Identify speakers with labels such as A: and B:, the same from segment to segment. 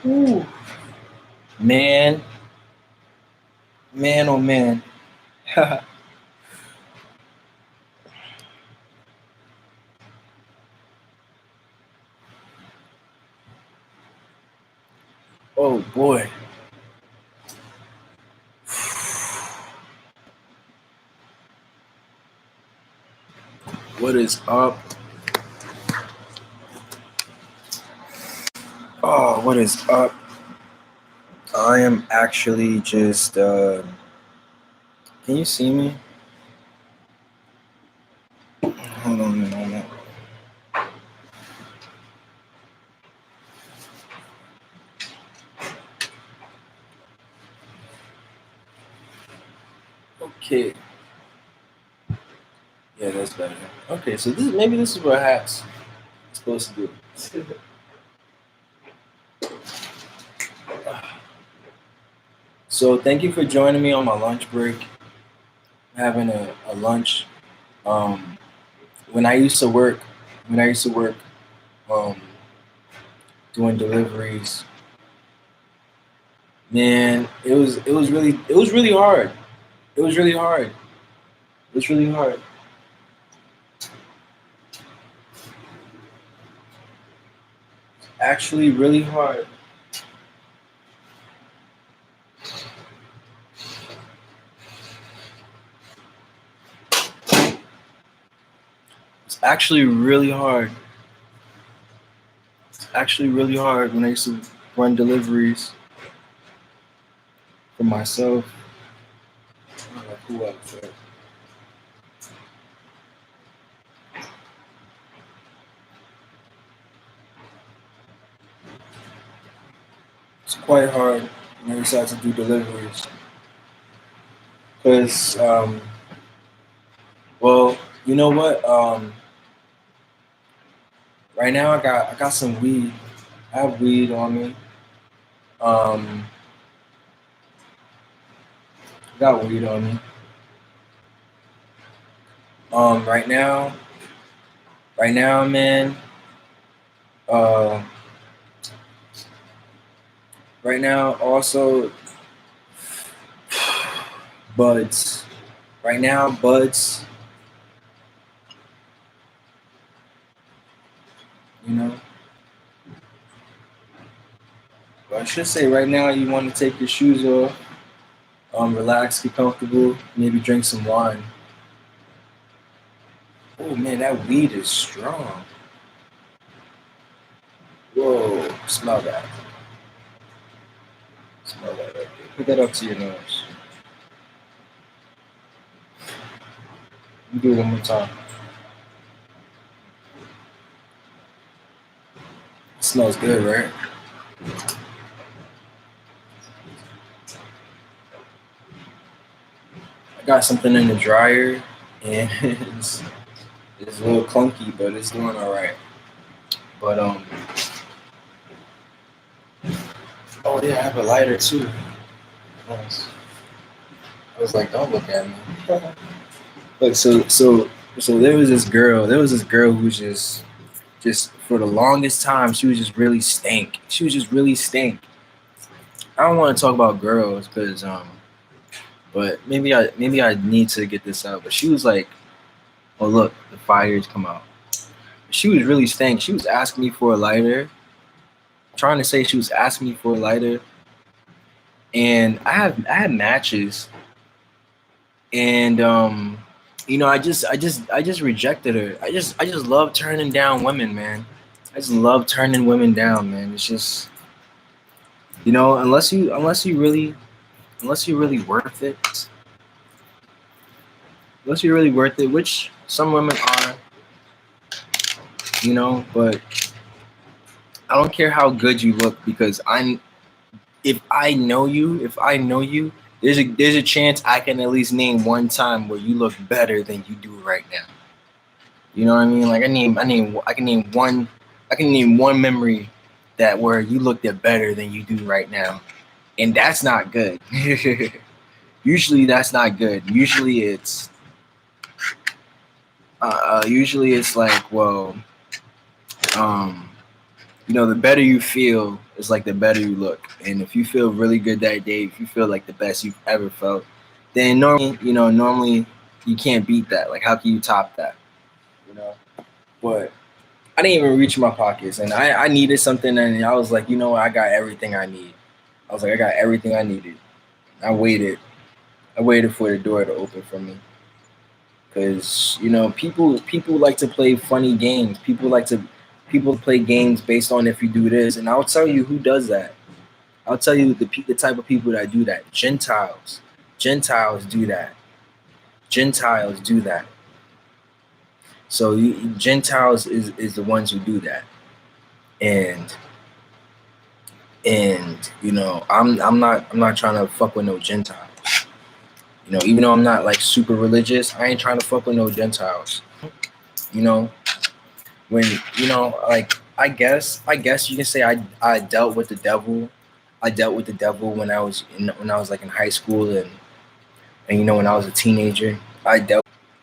A: Ooh, man, man, oh man. Oh boy. What is up? Oh, what is up? I am actually just. Can you see me? Hold on a moment. Okay. Yeah, that's better. Okay, so this is what hats supposed to do. So thank you for joining me on my lunch break. Having a lunch. Um, when I used to work, when I used to work, um, doing deliveries, man, it was really hard. It was really hard. It was really hard. Actually, really hard. It's actually really hard. It's actually really hard when I used to run deliveries for myself. Like, who else? It's quite hard when I decide to do deliveries because, well, you know what? Right now I got some weed. I have weed on me. Um, I got weed on me. Um, right now, right now, man. Uh, right now, also buds. Right now, buds. You know, but I should say right now you want to take your shoes off, relax, get comfortable, maybe drink some wine. Oh man, that weed is strong. Whoa, smell that. Smell that right there. Put that up to your nose. You do it one more time. It smells good, right? I got something in the dryer, and it's a little clunky, but it's doing all right. But oh yeah, I have a lighter too. Nice. I was like, don't look at me. Look, so there was this girl. There was this girl who was just for the longest time, she was just really stank. She was just really stank. I don't want to talk about girls because but maybe I need to get this out. But she was like, oh look, the fires come out. She was really stank. She was asking me for a lighter, trying to say she was asking me for a lighter, and I had matches, and I just rejected her. I just love turning down women, man. I just love turning women down, man. It's just unless you really worth it, unless you're really worth it, which some women are, but I don't care how good you look because if I know you, there's a chance I can at least name one time where you look better than you do right now. You know what I mean? Like I can name one memory that where you looked at better than you do right now, and that's not good. Usually that's not good. Usually it's like, well, um, the better you feel is like the better you look. And if you feel really good that day, if you feel like the best you've ever felt, then normally you can't beat that. Like, how can you top that? You know. But I didn't even reach my pockets, and I needed something, and I was like, you know what, I got everything I need. I was like, I got everything I needed. I waited. I waited for the door to open for me, because people like to play funny games. People play games based on if you do this, and I'll tell you who does that. I'll tell you the type of people that do that. Gentiles. Gentiles do that. Gentiles do that. So Gentiles is the ones who do that, and I'm not trying to fuck with no Gentiles. Even though I'm not like super religious, I ain't trying to fuck with no Gentiles. You know, when like I guess you can say I dealt with the devil. I dealt with the devil when I was like in high school, and when I was a teenager.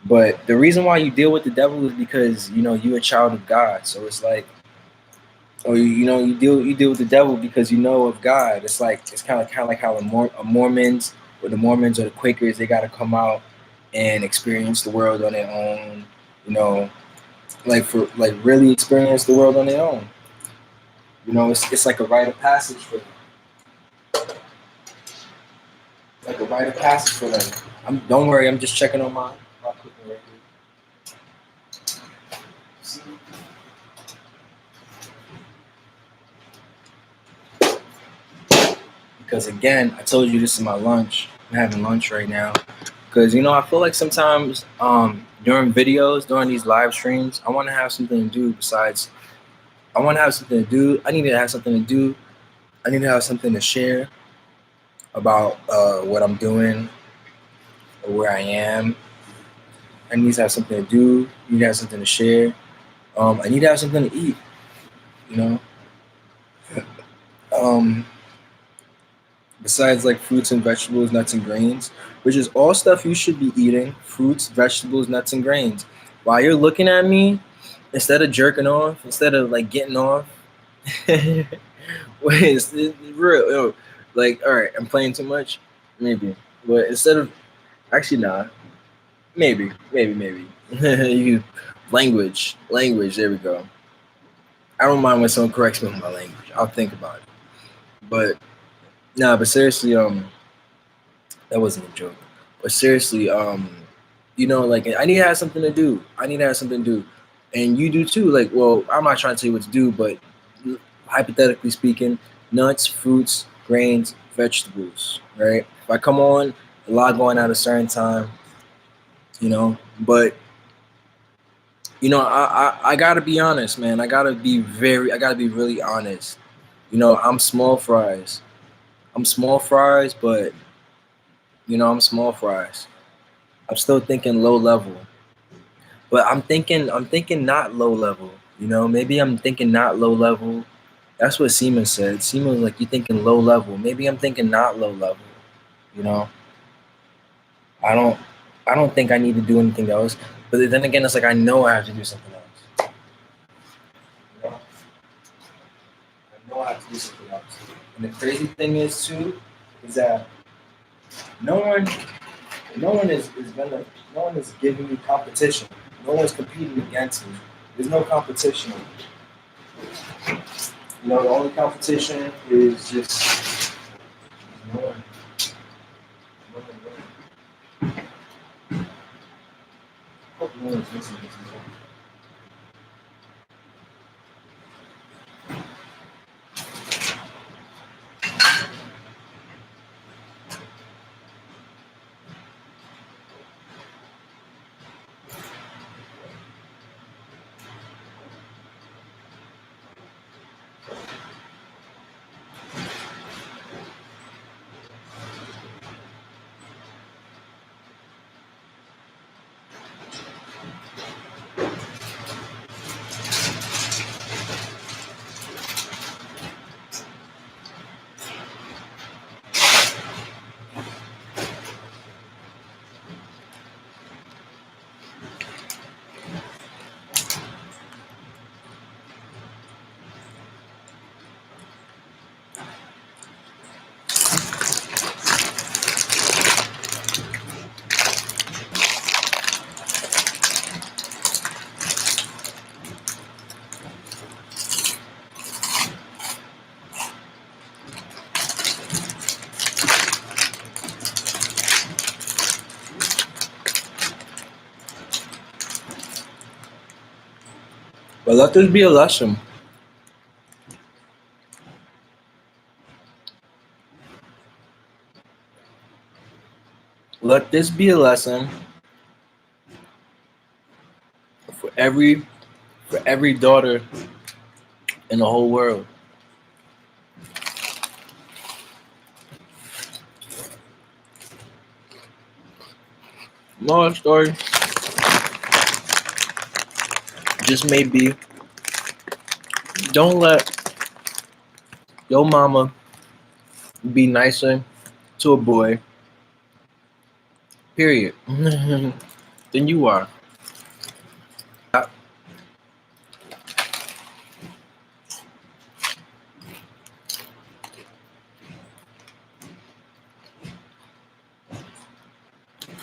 A: But the reason why you deal with the devil is because you're a child of God. So it's like, or you deal with the devil because you know of God. It's like it's kind of like how the Mormons or the Quakers, they got to come out and experience the world on their own. Like really experience the world on their own. It's like a rite of passage for them. Like a rite of passage for them. Don't worry, I'm just checking on my cooking right here. Because again, I told you this is my lunch. I'm having lunch right now. Because I feel like sometimes during these live streams, I want to have something to do besides. I want to have something to do. I need to have something to do. I need to have something to share about what I'm doing or where I am. I need to have something to do. I need to have something to share. I need to have something to eat. You know. Besides like fruits and vegetables, nuts and grains, which is all stuff you should be eating: fruits, vegetables, nuts and grains. While you're looking at me, instead of jerking off, instead of like getting off, wait, it's real. Like, all right, I'm playing too much, maybe. But instead of actually, nah, maybe. You language. There we go. I don't mind when someone corrects me on my language. I'll think about it. But nah, but seriously, that wasn't a joke. But seriously, like I need to have something to do. And you do too. Like, well, I'm not trying to tell you what to do, but hypothetically speaking, nuts, fruits, grains, vegetables, right? If I come on, a lot going at a certain time, but I gotta be honest, man. I gotta be really honest. I'm small fries. But I'm small fries. I'm still thinking low level. But I'm thinking not low level. Maybe I'm thinking not low level. That's what Seaman said. Seaman was like, you thinking low level. Maybe I'm thinking not low level. You know, I don't think I need to do anything else. But then again, it's like I know I have to do something else. You know? I know I have to do something else. And the crazy thing is too, is that no one is giving me competition. No one's competing against me. There's no competition. The only competition is just no one. Hope no one's listening to me. But let this be a lesson. Let this be a lesson for every daughter in the whole world. Moral story just may be, don't let your mama be nicer to a boy, period, than you are.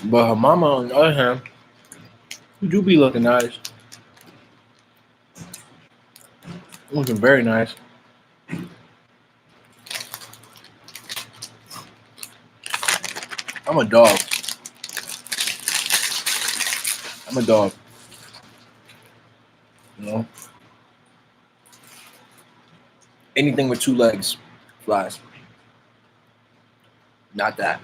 A: But her mama, on the other hand, you do be looking nice. Looking very nice. I'm a dog. I'm a dog. You know? Anything with 2 legs flies. Not that.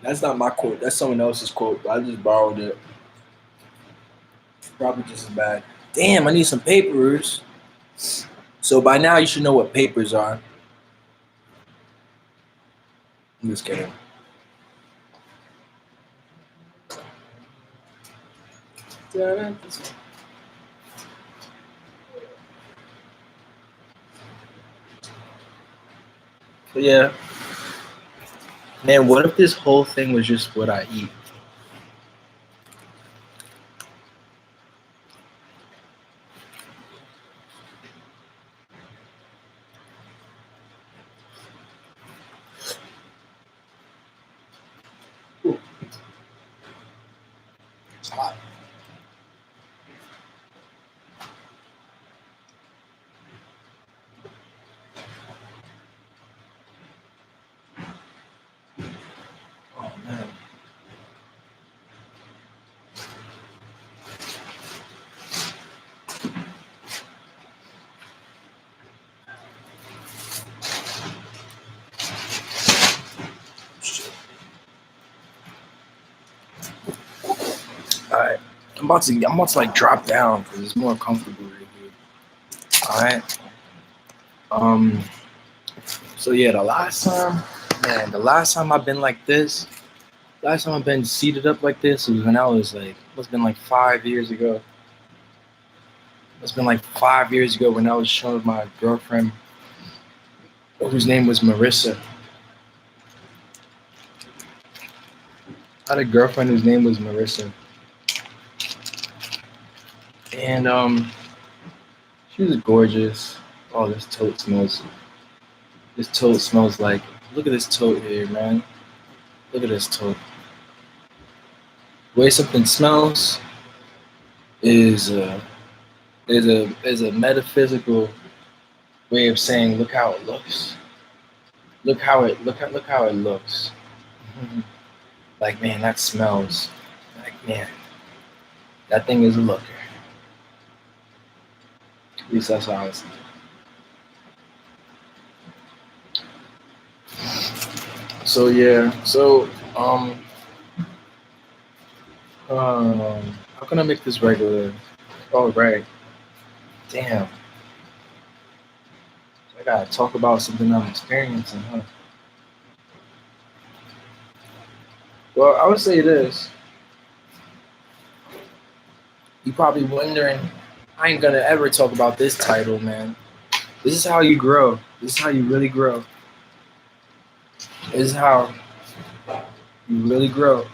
A: That's not my quote. That's someone else's quote. But I just borrowed it. Probably just as bad. Damn, I need some papers. So by now you should know what papers are. I'm just kidding. But yeah. Man, what if this whole thing was just what I eat? Ooh. It's hot. Oh man. Alright. I'm about to like drop down because it's more comfortable right here. Alright. So yeah, the last time I've been like this, last time I've been seated up like this was when I was like, must have been like 5 years ago. It's been like 5 years ago when I was showing my girlfriend, whose name was Marissa. I had a girlfriend whose name was Marissa. And she was gorgeous. Oh, this tote smells like, look at this tote here, man. Look at this tote. The way something smells is a metaphysical way of saying, look how it looks. Look how it looks. Like, man, that smells. Like, man, that thing is a looker. At least that's how I was thinking. So yeah, how can I make this regular? Oh right. Damn. I gotta talk about something I'm experiencing, huh? Well, I would say this. You're probably wondering, I ain't gonna ever talk about this title, man. This is how you grow. This is how you really grow. This is how you really grow.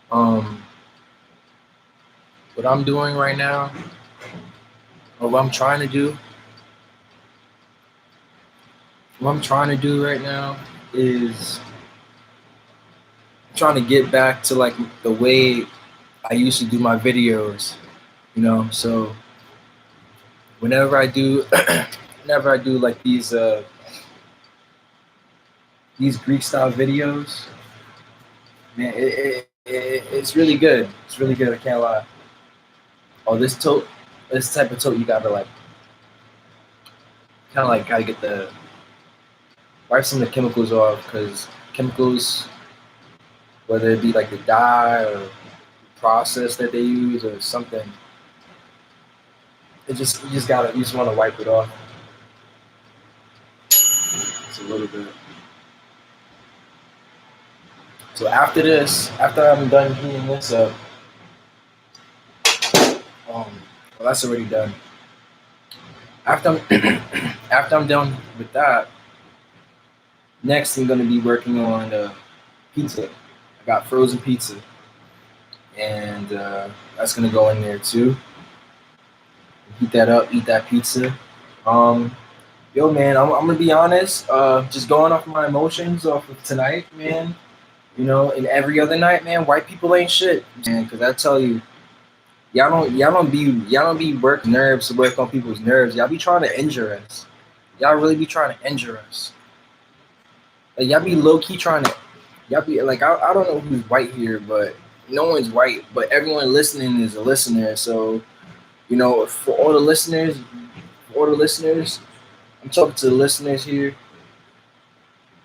A: What I'm doing right now, or what I'm trying to do right now is I'm trying to get back to like the way I used to do my videos, you know. So whenever I do like these these Greek style videos, man, it's really good. It's really good. I can't lie. Oh, this type of tote, you gotta like, kind of like gotta get the wipe some of the chemicals off, because chemicals, whether it be like the dye or process that they use or something, you just want to wipe it off. It's a little bit. So after this, after I'm done heating this up, well, that's already done. After I'm after I'm done with that, next I'm gonna be working on pizza. I got frozen pizza, and that's gonna go in there too. Heat that up, eat that pizza. Yo, man, I'm gonna be honest. Just going off my emotions off of tonight, man. You know, and every other night, man, white people ain't shit, man. Because I tell you, y'all don't be working nerves to work on people's nerves. Y'all be trying to injure us. Y'all really be trying to injure us. Like y'all be low key trying to. Y'all be like, I don't know who's white here, but no one's white. But everyone listening is a listener. So, you know, for all the listeners, I'm talking to the listeners here,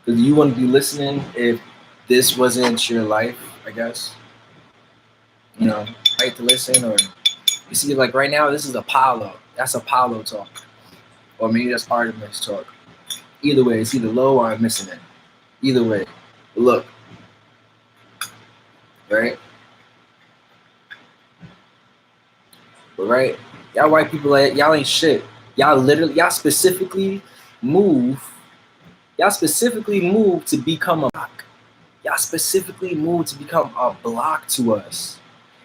A: because you wouldn't be listening if this wasn't your life, I guess. You know, right to listen, or you see, like right now, this is Apollo. That's Apollo talk, or maybe that's Artemis talk. Either way, it's either low or I'm missing it. Either way, look, right? But right, y'all white people, y'all ain't shit. Y'all specifically move. Y'all specifically move to become a block. Y'all specifically move to become a block to us.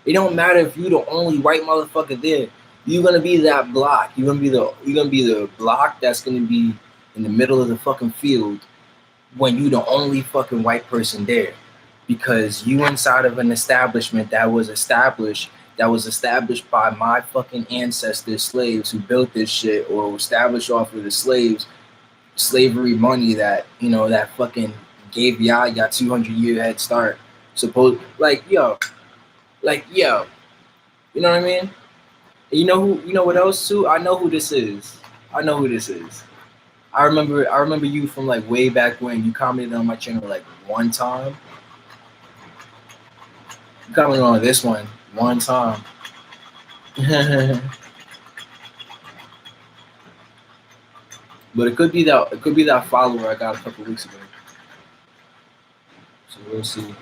A: It don't matter if you the only white motherfucker there. You're gonna be that block. You're gonna be the block that's gonna be in the middle of the fucking field when you the only fucking white person there. Because you inside of an establishment that was established by my fucking ancestors, slaves who built this shit, or established off of the slavery money that, you know, that fucking gave y'all 200-year head start. Like yo, you know what I mean? And you know what else too? I know who this is. I remember you from like way back when. You commented on my channel like one time. You commented on this one time. But it could be that follower I got a couple weeks ago. So we'll see.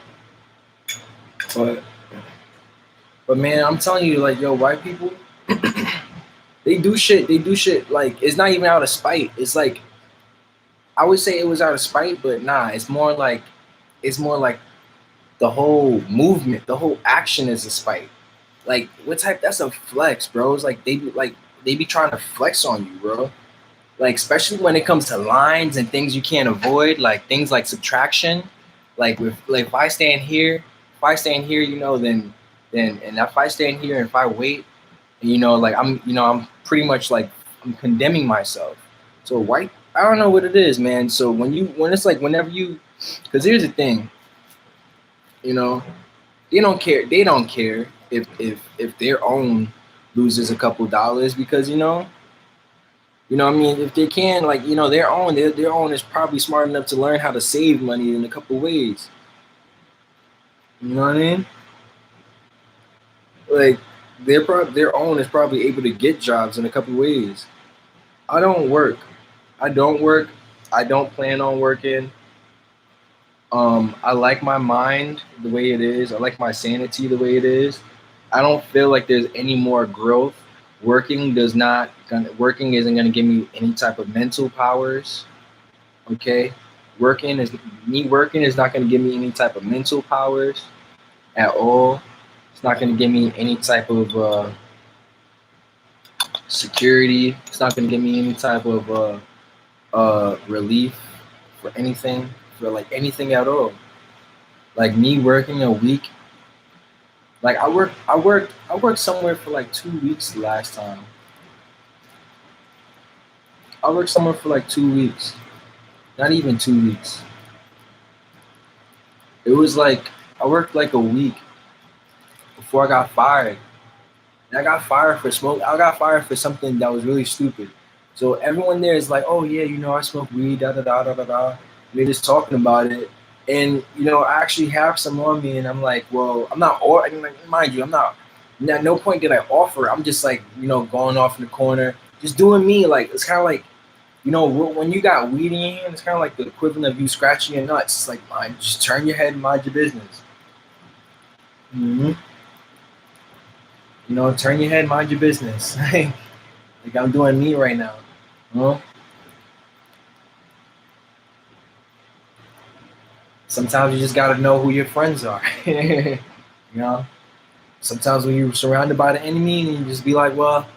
A: But man, I'm telling you, like, yo, white people, they do shit like, it's not even out of spite. It's like, I would say it was out of spite, but nah, it's more like the whole movement, the whole action is a spite. Like, that's a flex, bro. It's like they be trying to flex on you, bro. Like, especially when it comes to lines and things you can't avoid, like things like subtraction. Like if I stand here, you know, then and if I stand here and if I wait, you know, like I'm pretty much like I'm condemning myself. So white, I don't know what it is, man. So whenever you, because here's the thing, you know, they don't care if their own loses a couple dollars, because you know what I mean, if they can, like, you know, their own is probably smart enough to learn how to save money in a couple ways. You know what I mean? Like, their own is probably able to get jobs in a couple ways. I don't work. I don't plan on working. I like my mind the way it is. I like my sanity the way it is. I don't feel like there's any more growth. Working isn't gonna give me any type of mental powers. Okay, working is not gonna give me any type of mental powers at all. It's not gonna give me any type of security. It's not gonna give me any type of relief for anything, for like anything at all. Like me working a week. Like I worked somewhere for like 2 weeks the last time. I worked somewhere for like 2 weeks. Not even 2 weeks. It was like I worked like a week before I got fired. And I got fired for smoke. I got fired for something that was really stupid. So everyone there is like, "Oh yeah, I smoke weed, da da da da da da." They're just talking about it, and I actually have some on me, and I'm like, "Well, I'm not." Or I mean, like, mind you, I'm not. At no point did I offer. I'm just like, going off in the corner, just doing me. Like it's kind of like, when you got weed in your hand, it's kind of like the equivalent of you scratching your nuts. It's like, just turn your head and mind your business. Mm-hmm. Turn your head, mind your business. Like I'm doing me right now. Sometimes you just gotta know who your friends are. you know. Sometimes when you're surrounded by the enemy, and you just be like, well,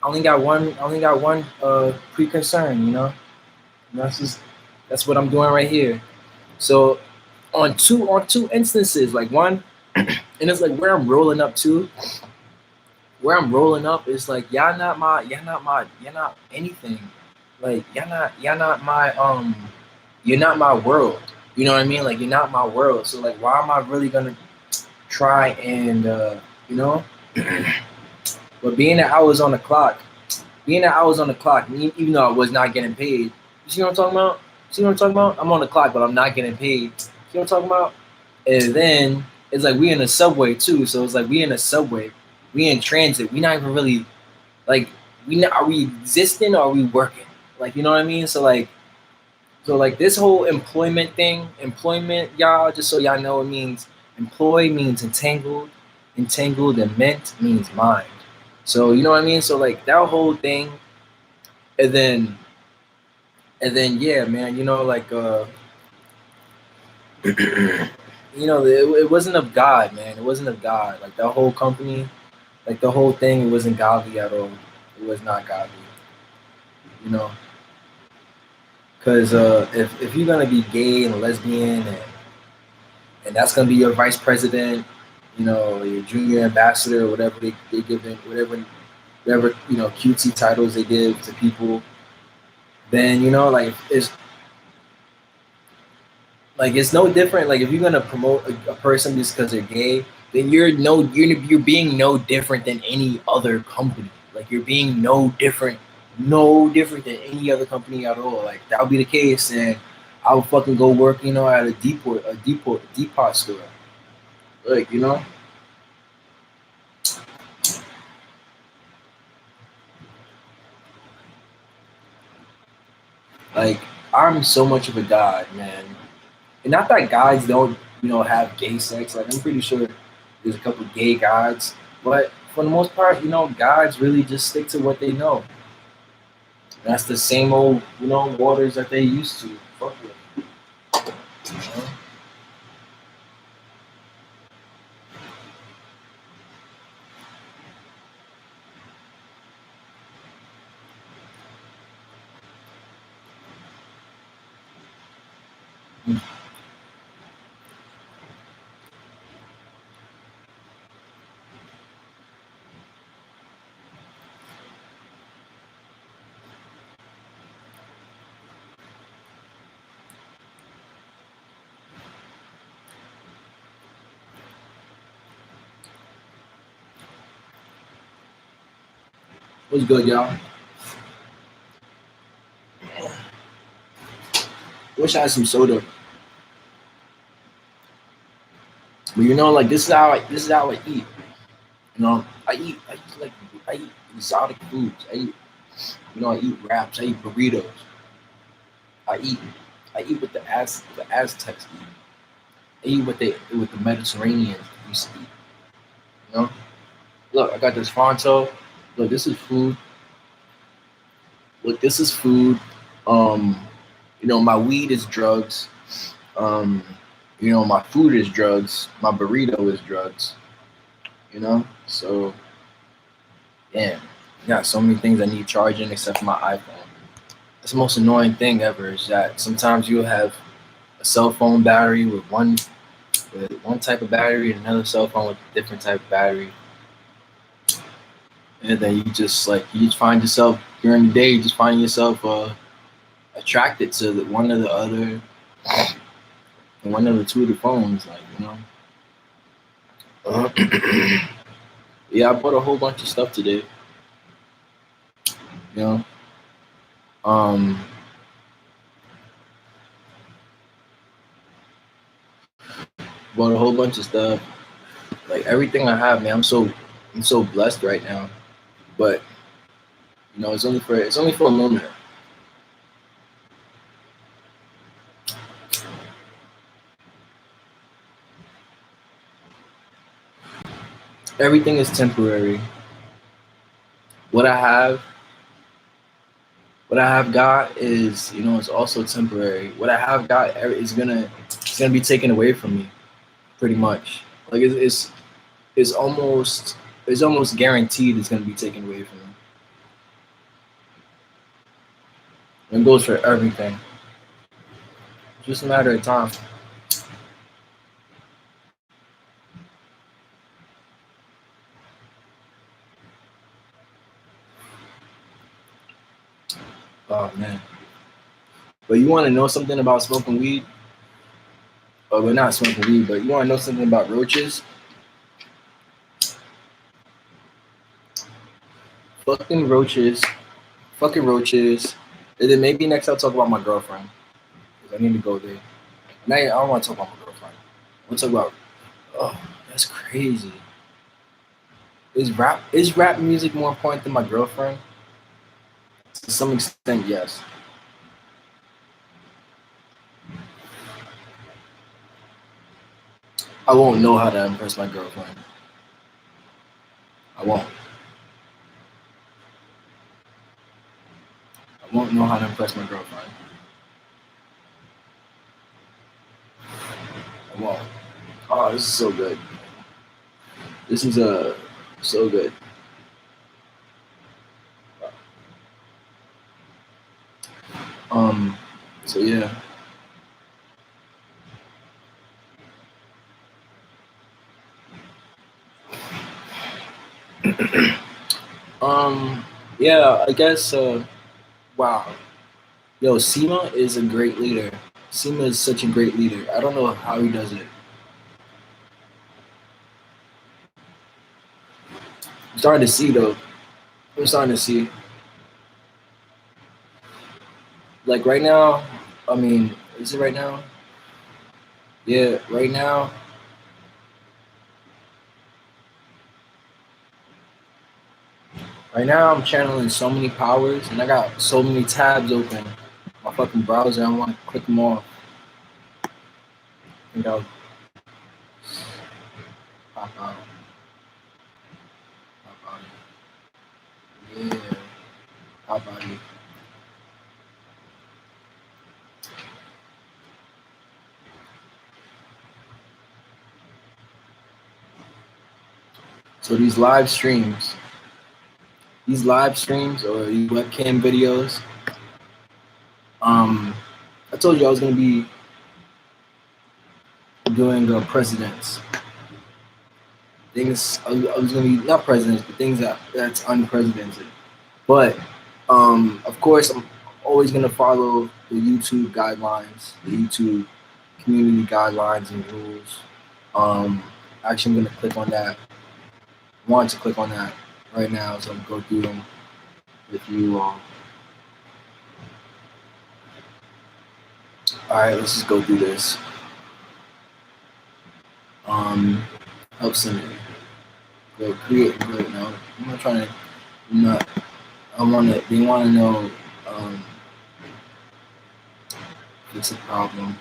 A: I only got one pre-concern. And that's what I'm doing right here. So on two instances, like one, and it's like where I'm rolling up is like y'all not anything. Like y'all not my you're not my world. You know what I mean? Like you're not my world. So like why am I really gonna try and you know? But being that I was on the clock, even though I was not getting paid, you see what I'm talking about? See what I'm talking about? I'm on the clock, but I'm not getting paid. See what I'm talking about? And then it's like we in a subway too. So it's like we in a subway, we in transit. We not even really like are we existing or are we working? Like you know what I mean? So like this whole employment, y'all, just so y'all know, it means employ means entangled and meant means mind. So you know what I mean? So like that whole thing, and then yeah, man, like it wasn't of God, man. It wasn't of God. Like the whole company, like the whole thing, it wasn't godly at all. It was not godly, you know. Because if you're gonna be gay and lesbian and that's gonna be your vice president, your junior ambassador, or whatever they give it, whatever cutesy titles they give to people, then like it's no different. Like if you're gonna promote a person just because they're gay, then you're being no different than any other company. Like you're being no different than any other company at all. Like that would be the case, and I would fucking go work, at a depot store. Like like I'm so much of a god, man. And not that guys don't, have gay sex. Like I'm pretty sure there's a couple gay gods, but for the most part, gods really just stick to what they know. That's the same old, waters that they used to fuck with. You know? What's good, y'all? Wish I had some soda. But like this is how I eat. I eat exotic foods. I eat wraps. I eat burritos. I eat I eat what the Aztecs eat. I eat what the Mediterraneans used to eat. You know? Look, I got this Fonto. Look, this is food. Look, this is food. Um, my weed is drugs. Um, my food is drugs. My burrito is drugs. So damn, I got so many things I need charging except for my iPhone. That's the most annoying thing ever is that sometimes you'll have a cell phone battery with one type of battery and another cell phone with a different type of battery. And then you just find yourself during the day, you just find yourself attracted to one or the other. And one of the two of the phones, like, you know. Yeah, I bought a whole bunch of stuff today. You know. Bought a whole bunch of stuff. Like everything I have, man, I'm so blessed right now. But you know, it's only for a moment. Everything is temporary. What I have got is, you know, it's also temporary. What I have got is it's gonna be taken away from me, pretty much. Like it's almost guaranteed it's gonna be taken away from me. And it goes for everything. It's just a matter of time. Oh man. But you want to know something about smoking weed? Or we're not smoking weed, but you want to know something about roaches? Fucking roaches. Fucking roaches. And then maybe next I'll talk about my girlfriend. Because I need to go there. Now I don't want to talk about my girlfriend. I want to talk about. Oh, that's crazy. Is rap music more important than my girlfriend? To some extent, yes. I won't know how to impress my girlfriend. I won't. I won't know how to impress my girlfriend. I won't. Oh, this is so good. This is so good. So yeah. Yeah, I guess wow. Yo, Sema is a great leader. Sema is such a great leader. I don't know how he does it. I'm starting to see though. I'm starting to see. Like right now, I mean, is it right now? Yeah, right now. Right now, I'm channeling so many powers, and I got so many tabs open. My fucking browser, I want to click them off. You know, pop out, pop out. Yeah, pop out. So these live streams or these webcam videos, I told you I was gonna be doing presidents. Things I was gonna be not presidents, but things that's unprecedented. But of course, I'm always gonna follow the YouTube guidelines, the YouTube community guidelines and rules. Actually, I'm gonna click on that. Want to click on that right now, so I'm gonna go through them with you all. All right, let's just go through this. Help center. Go create. Go now. I'm not trying to. I'm not. I want to. They want to know. It's a problem.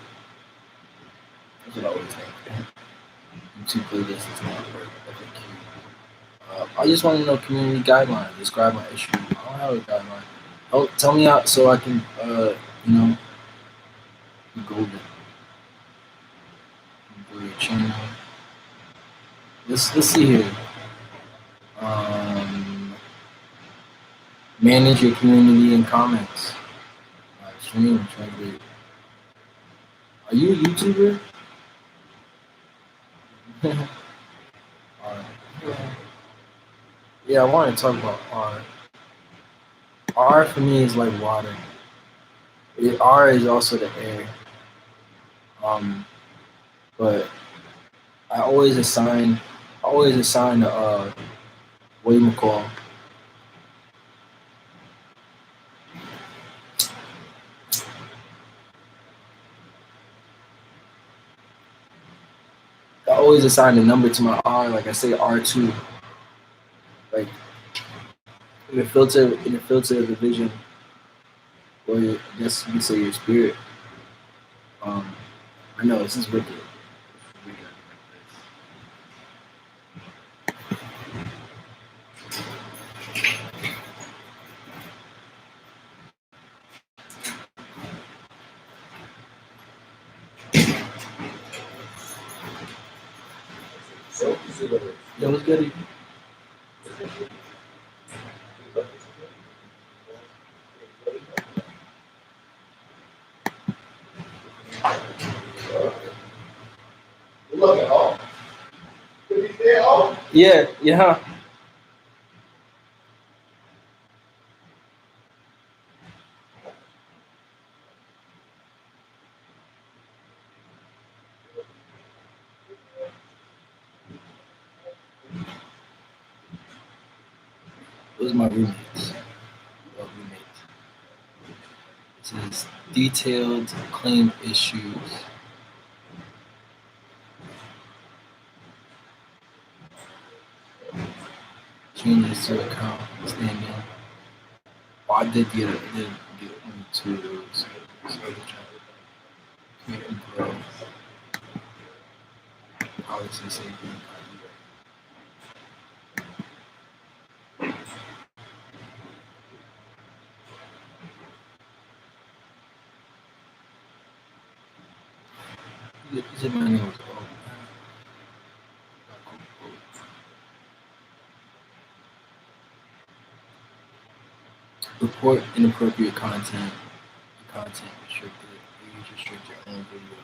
A: That's what I always think. YouTube playlist is not work. I just want to know community guidelines. Describe my issue. I don't have a guideline. Oh, tell me out so I can, you know, go to your channel. Let's see here. Manage your community and comments. Stream, translate. Are you a YouTuber? Yeah, I want to talk about R. R for me is like water. R is also the air. but I always assign what do you call? I always assign a number to my R. Like I say R2. Like in the filter of the vision, or I guess you could say your spirit. I know this is wicked. Yeah, what's good? Yeah, yeah. Those are my roommates. Well, roommates. It says detailed claim issues. Changes to account standing. Well, I did get two of those. So create and grow. Policy saving. You said my name was report inappropriate content. Content restricted. Age restricted on video.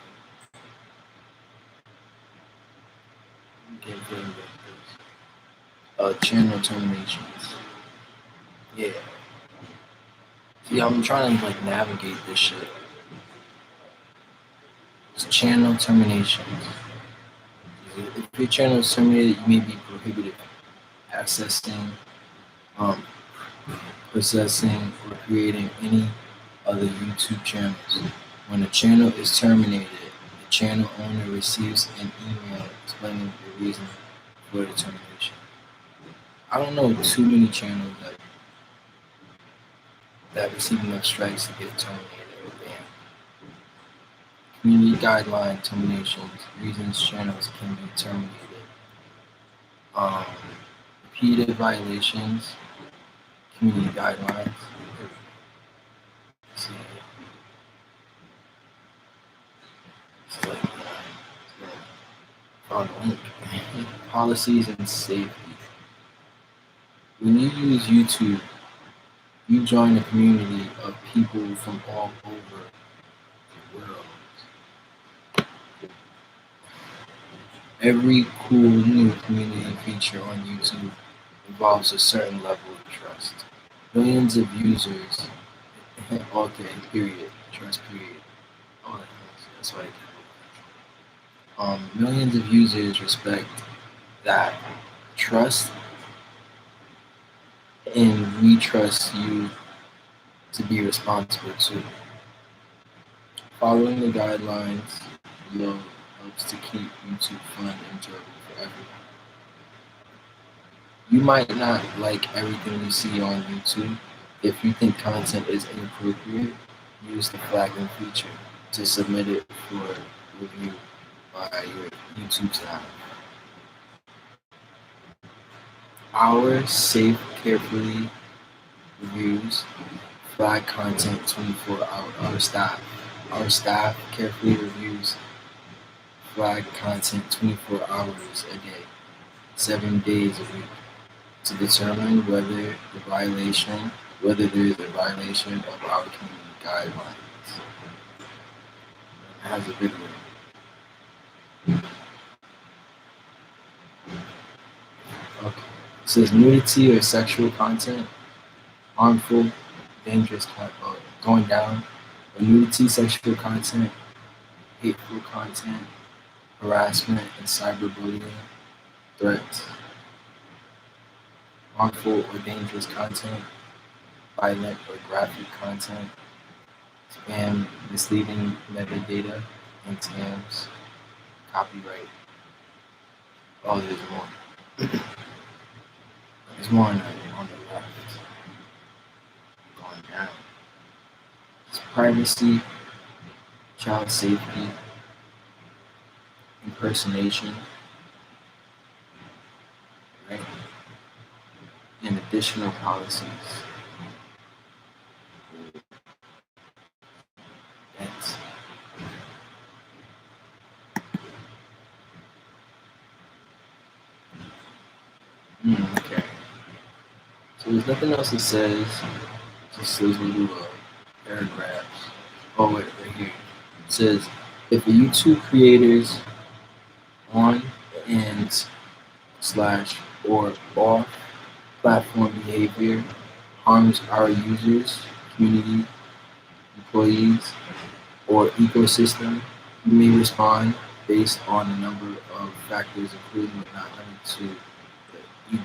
A: Get video channel terminations. Yeah. See, I'm trying to like navigate this shit. It's channel terminations. If your channel is terminated, you may be prohibited accessing, possessing, or creating any other YouTube channels. When a channel is terminated, the channel owner receives an email explaining the reason for the termination. I don't know too many channels that receive enough strikes to get terminated or banned. Community guideline terminations, reasons channels can be terminated. Repeated violations, community guidelines. See, it's like found a link. Policies and safety. When you use YouTube, you join a community of people from all over the world. Every cool new community feature on YouTube involves a certain level of trust. Millions of users, okay, period, trust period. Oh, that's why I can't. Millions of users respect that trust, and we trust you to be responsible too. Following the guidelines below helps to keep YouTube fun and enjoyable for everyone. You might not like everything you see on YouTube. If you think content is inappropriate, use the flagging feature to submit it for review by your YouTube staff. Our safe, carefully reviews flag content 24 hours. Our staff carefully reviews flag content 24 hours a day, 7 days a week, to determine whether there is a violation of our community guidelines. It has a video. Okay. It says nudity or sexual content, harmful, dangerous, going down. Or nudity, sexual content, hateful content, harassment and cyberbullying, threats, harmful or dangerous content, violent or graphic content, spam, misleading metadata, and TAMs, copyright. Oh, there's more. There's more on the left. Going down. It's privacy, child safety, impersonation, right? And additional policies. Thanks. Okay. So there's nothing else it says. Just those little paragraphs. Oh wait, right here. It says if the YouTube creators on and slash or off platform behavior harms our users, community, employees, or ecosystem, we may respond based on a number of factors, including but not limited to the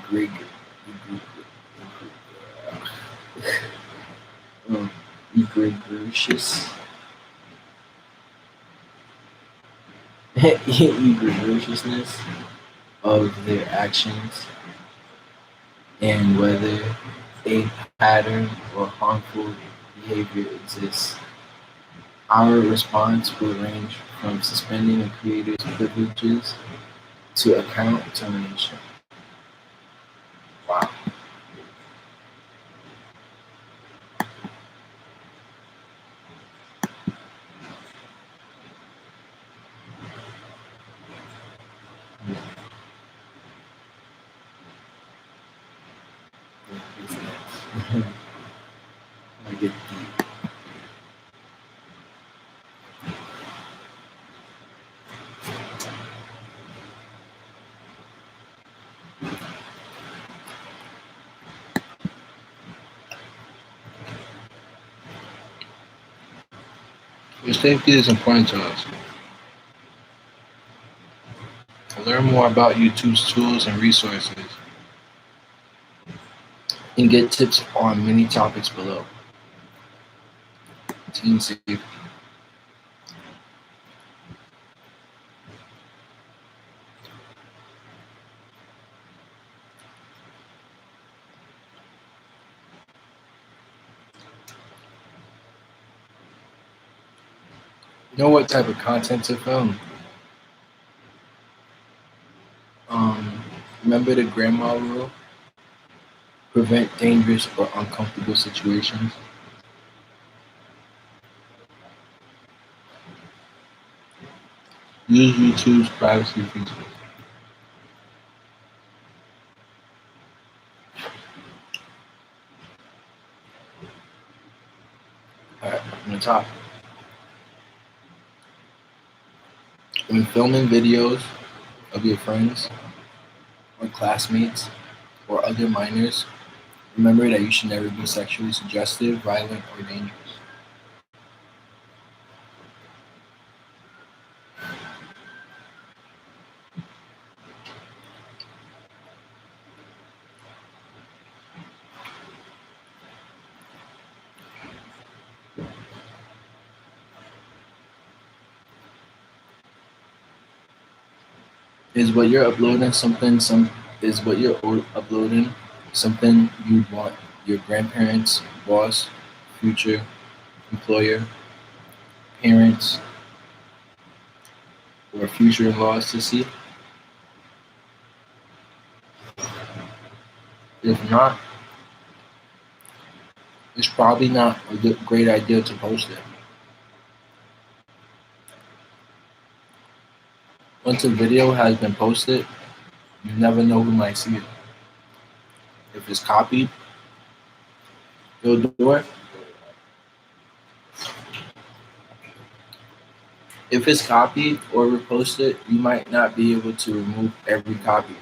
A: egregiousness of their actions and whether a pattern or harmful behavior exists. Our response will range from suspending a creator's privileges to account termination. Wow. I get deep. Your safety is important to us. To learn more about YouTube's tools and resources and get tips on many topics below. Teen safety. Know what type of content to film. Remember the grandma rule? Prevent dangerous or uncomfortable situations. Use YouTube's privacy features. Alright, from the top. When filming videos of your friends or classmates or other minors, remember that you should never be sexually suggestive, violent, or dangerous. Is what you're uploading something you'd want your grandparents, boss, future employer, parents, or future in-laws to see? If not, it's probably not a great idea to post it. Once a video has been posted, you never know who might see it. If it's copied, you'll do it. If it's copied or reposted, you might not be able to remove every copy.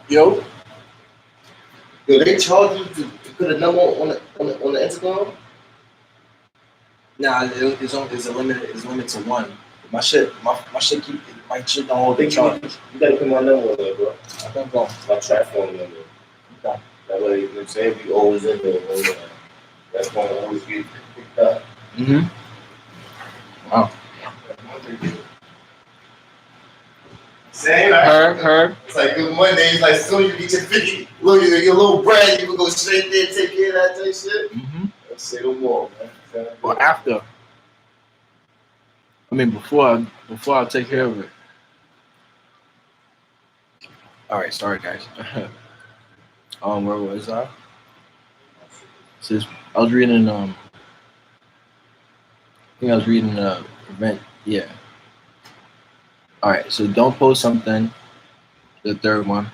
A: Yo,
B: Yo, they charge you to put a number on the intercom?
A: nah, it's a limit. It's limited to one. My shit don't hold the
B: You
A: charge.
B: gotta put my number on there, bro.
A: I think go.
B: My trap phone number.
A: Okay.
B: That way, you know what I'm saying? Be always in there. That phone always get picked up.
A: Mm-hmm. Wow.
B: Same, right?
A: Her.
B: It's like Good Monday. It's like as soon as you get your 50, your little bread, you can go straight there and take care of that type shit.
A: Mm-hmm.
B: Let's say no more, man.
A: Or after. I mean, before I take care of it. All right, sorry guys. Where was I? Says I was reading. I think I was reading event. Yeah. All right. So don't post something. The third one.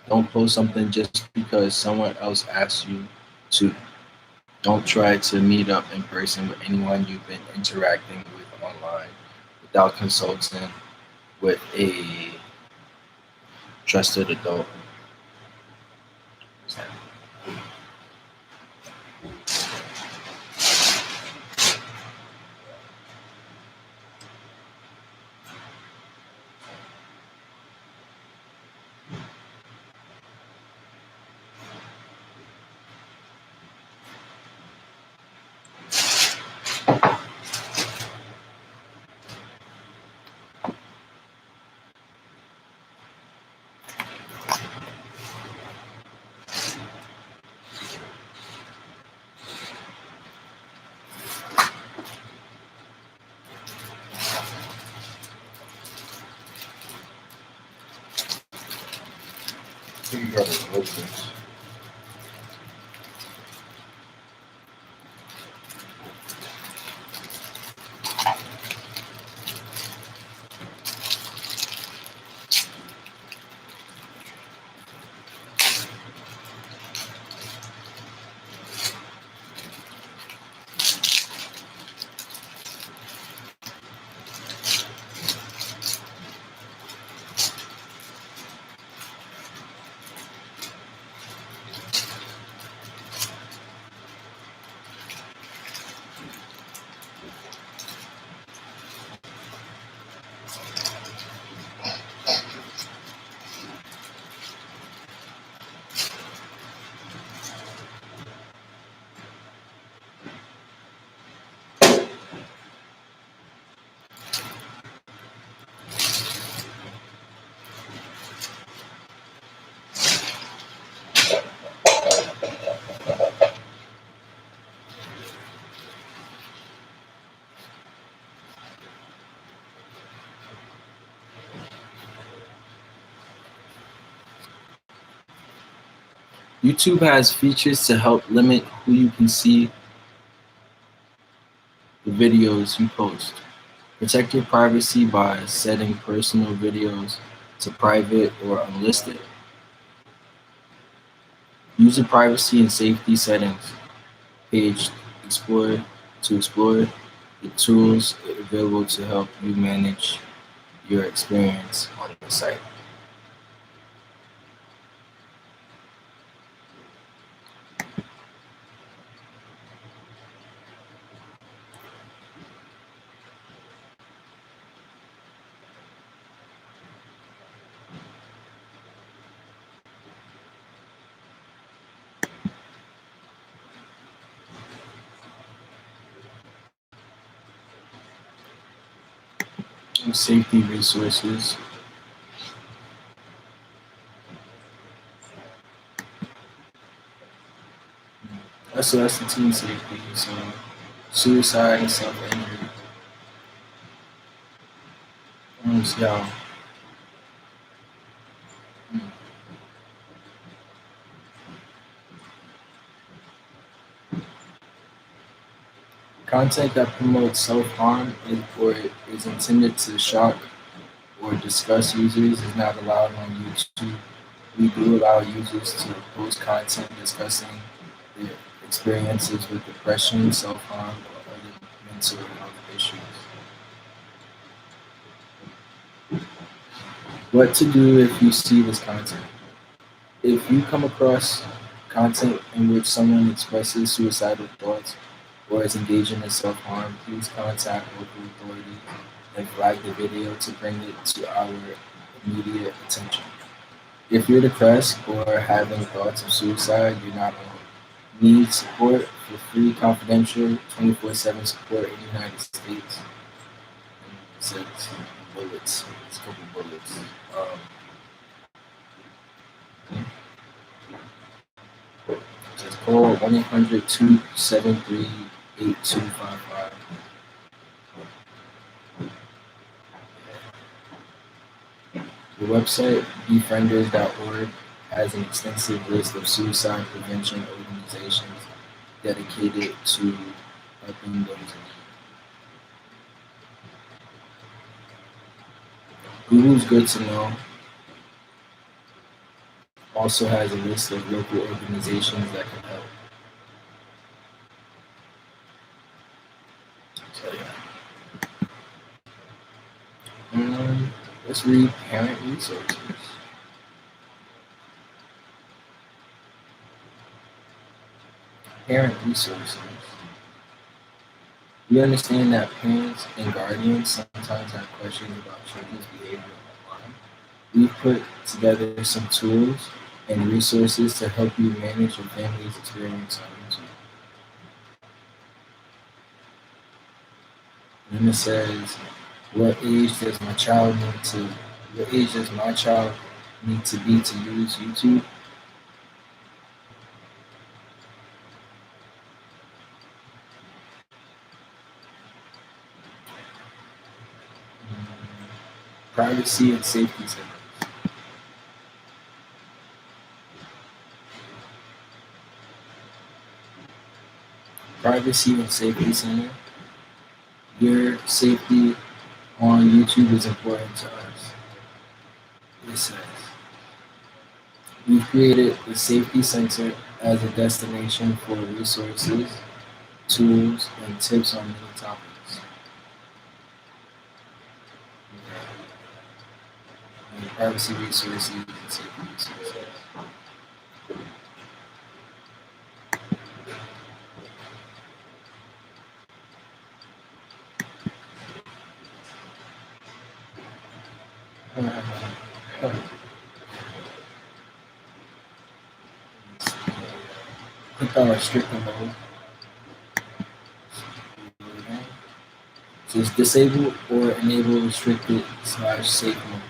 A: Don't post something just because someone else asks you to. Don't try to meet up in person with anyone you've been interacting with online without consulting with a trusted adult. YouTube has features to help limit who you can see the videos you post. Protect your privacy by setting personal videos to private or unlisted. Use the privacy and safety settings page to explore the tools available to help you manage your experience on the site. Safety resources. That's the team safety. So suicide and self-injury. Yeah. Content that promotes self-harm or is intended to shock or disgust users is not allowed on YouTube. We do allow users to post content discussing their experiences with depression, self-harm, or other mental health issues. What to do if you see this content? If you come across content in which someone expresses suicidal thoughts or is engaging in self-harm, please contact local authorities and flag the video to bring it to our immediate attention. If you're depressed or having thoughts of suicide, you're not alone. Need support for free, confidential, 24/7 support in the United States. And it says bullets. It's a couple bullets. Just call 1-800-273-8255. The website, befrienders.org, has an extensive list of suicide prevention organizations dedicated to helping those in need. Google's Good to Know also has a list of local organizations that can help. So yeah. Let's read parent resources. Parent resources. We understand that parents and guardians sometimes have questions about children's behavior online. We've put together some tools and resources to help you manage your family's experience on YouTube. And then it says, what age does my child need to use YouTube? Privacy and safety settings. Privacy and Safety Center. Your safety on YouTube is important to us. It says, we've created the Safety Center as a destination for resources, tools, and tips on many topics. And privacy resources and safety resources. Click on restricted mode. It says disable or enable restricted/safe mode.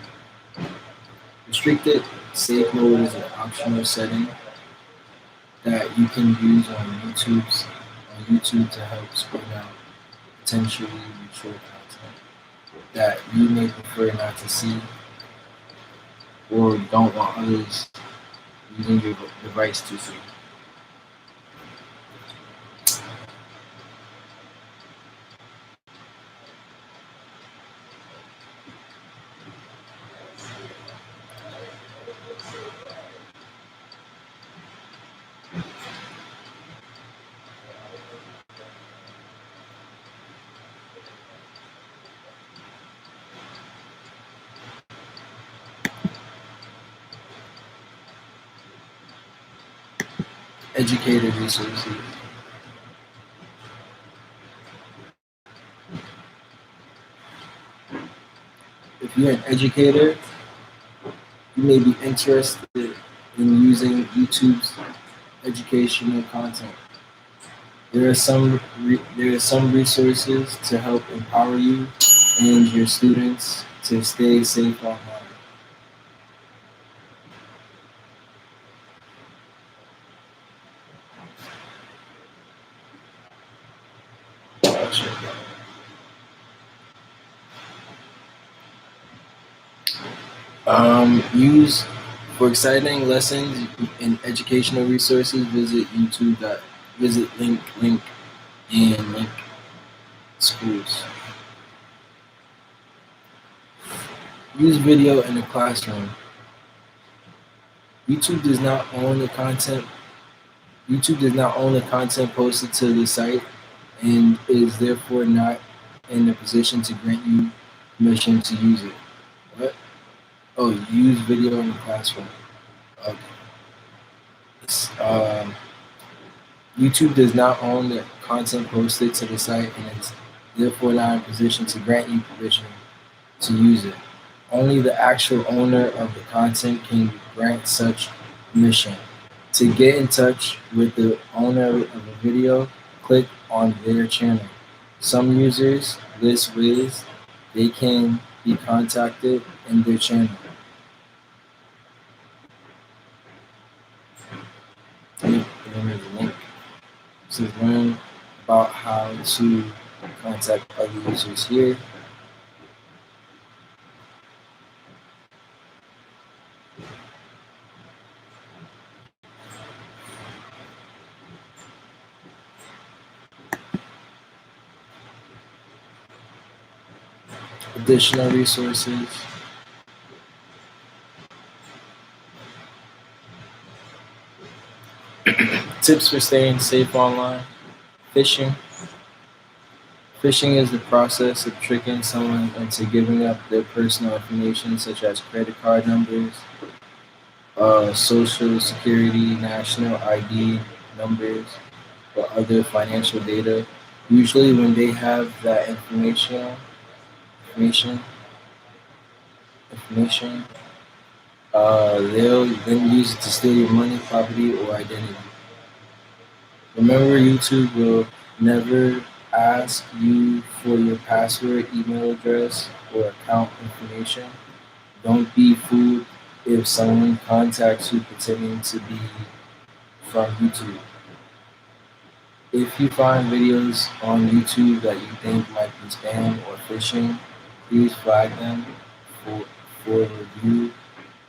A: Restricted safe mode is an optional setting that you can use on YouTube to help screen out potentially mature content that you may prefer not to see or don't want others using your device to see. Educator resources. If you're an educator, you may be interested in using YouTube's educational content. There are some resources to help empower you and your students to stay safe online. Use for exciting lessons and educational resources. Visit link and link schools. Use video in the classroom. YouTube does not own the content posted to the site and is therefore not in a position to grant you permission to use it. What? Oh, use video in the classroom. Okay. Um, YouTube does not own the content posted to the site and is therefore not in position to grant you permission to use it. Only the actual owner of the content can grant such permission. To get in touch with the owner of a video, click on their channel. Some users list ways they can be contacted in their channel. Here's a link. So learn about how to contact other users here. Additional resources. Tips for staying safe online. Phishing. Phishing is the process of tricking someone into giving up their personal information such as credit card numbers, social security, national ID numbers, or other financial data. Usually when they have that information, they'll then use it to steal your money, property, or identity. Remember, YouTube will never ask you for your password, email address, or account information. Don't be fooled if someone contacts you pretending to be from YouTube. If you find videos on YouTube that you think might be spam or phishing, please flag them for review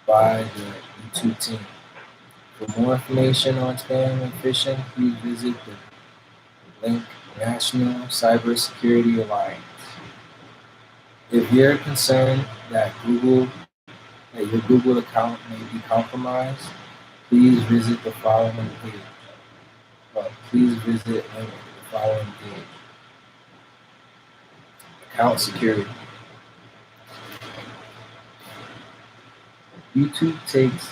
A: by the YouTube team. For more information on spam and phishing, please visit the link National Cybersecurity Alliance. If you're concerned that your Google account may be compromised, please visit the following page. Please visit the following page. Account security. YouTube takes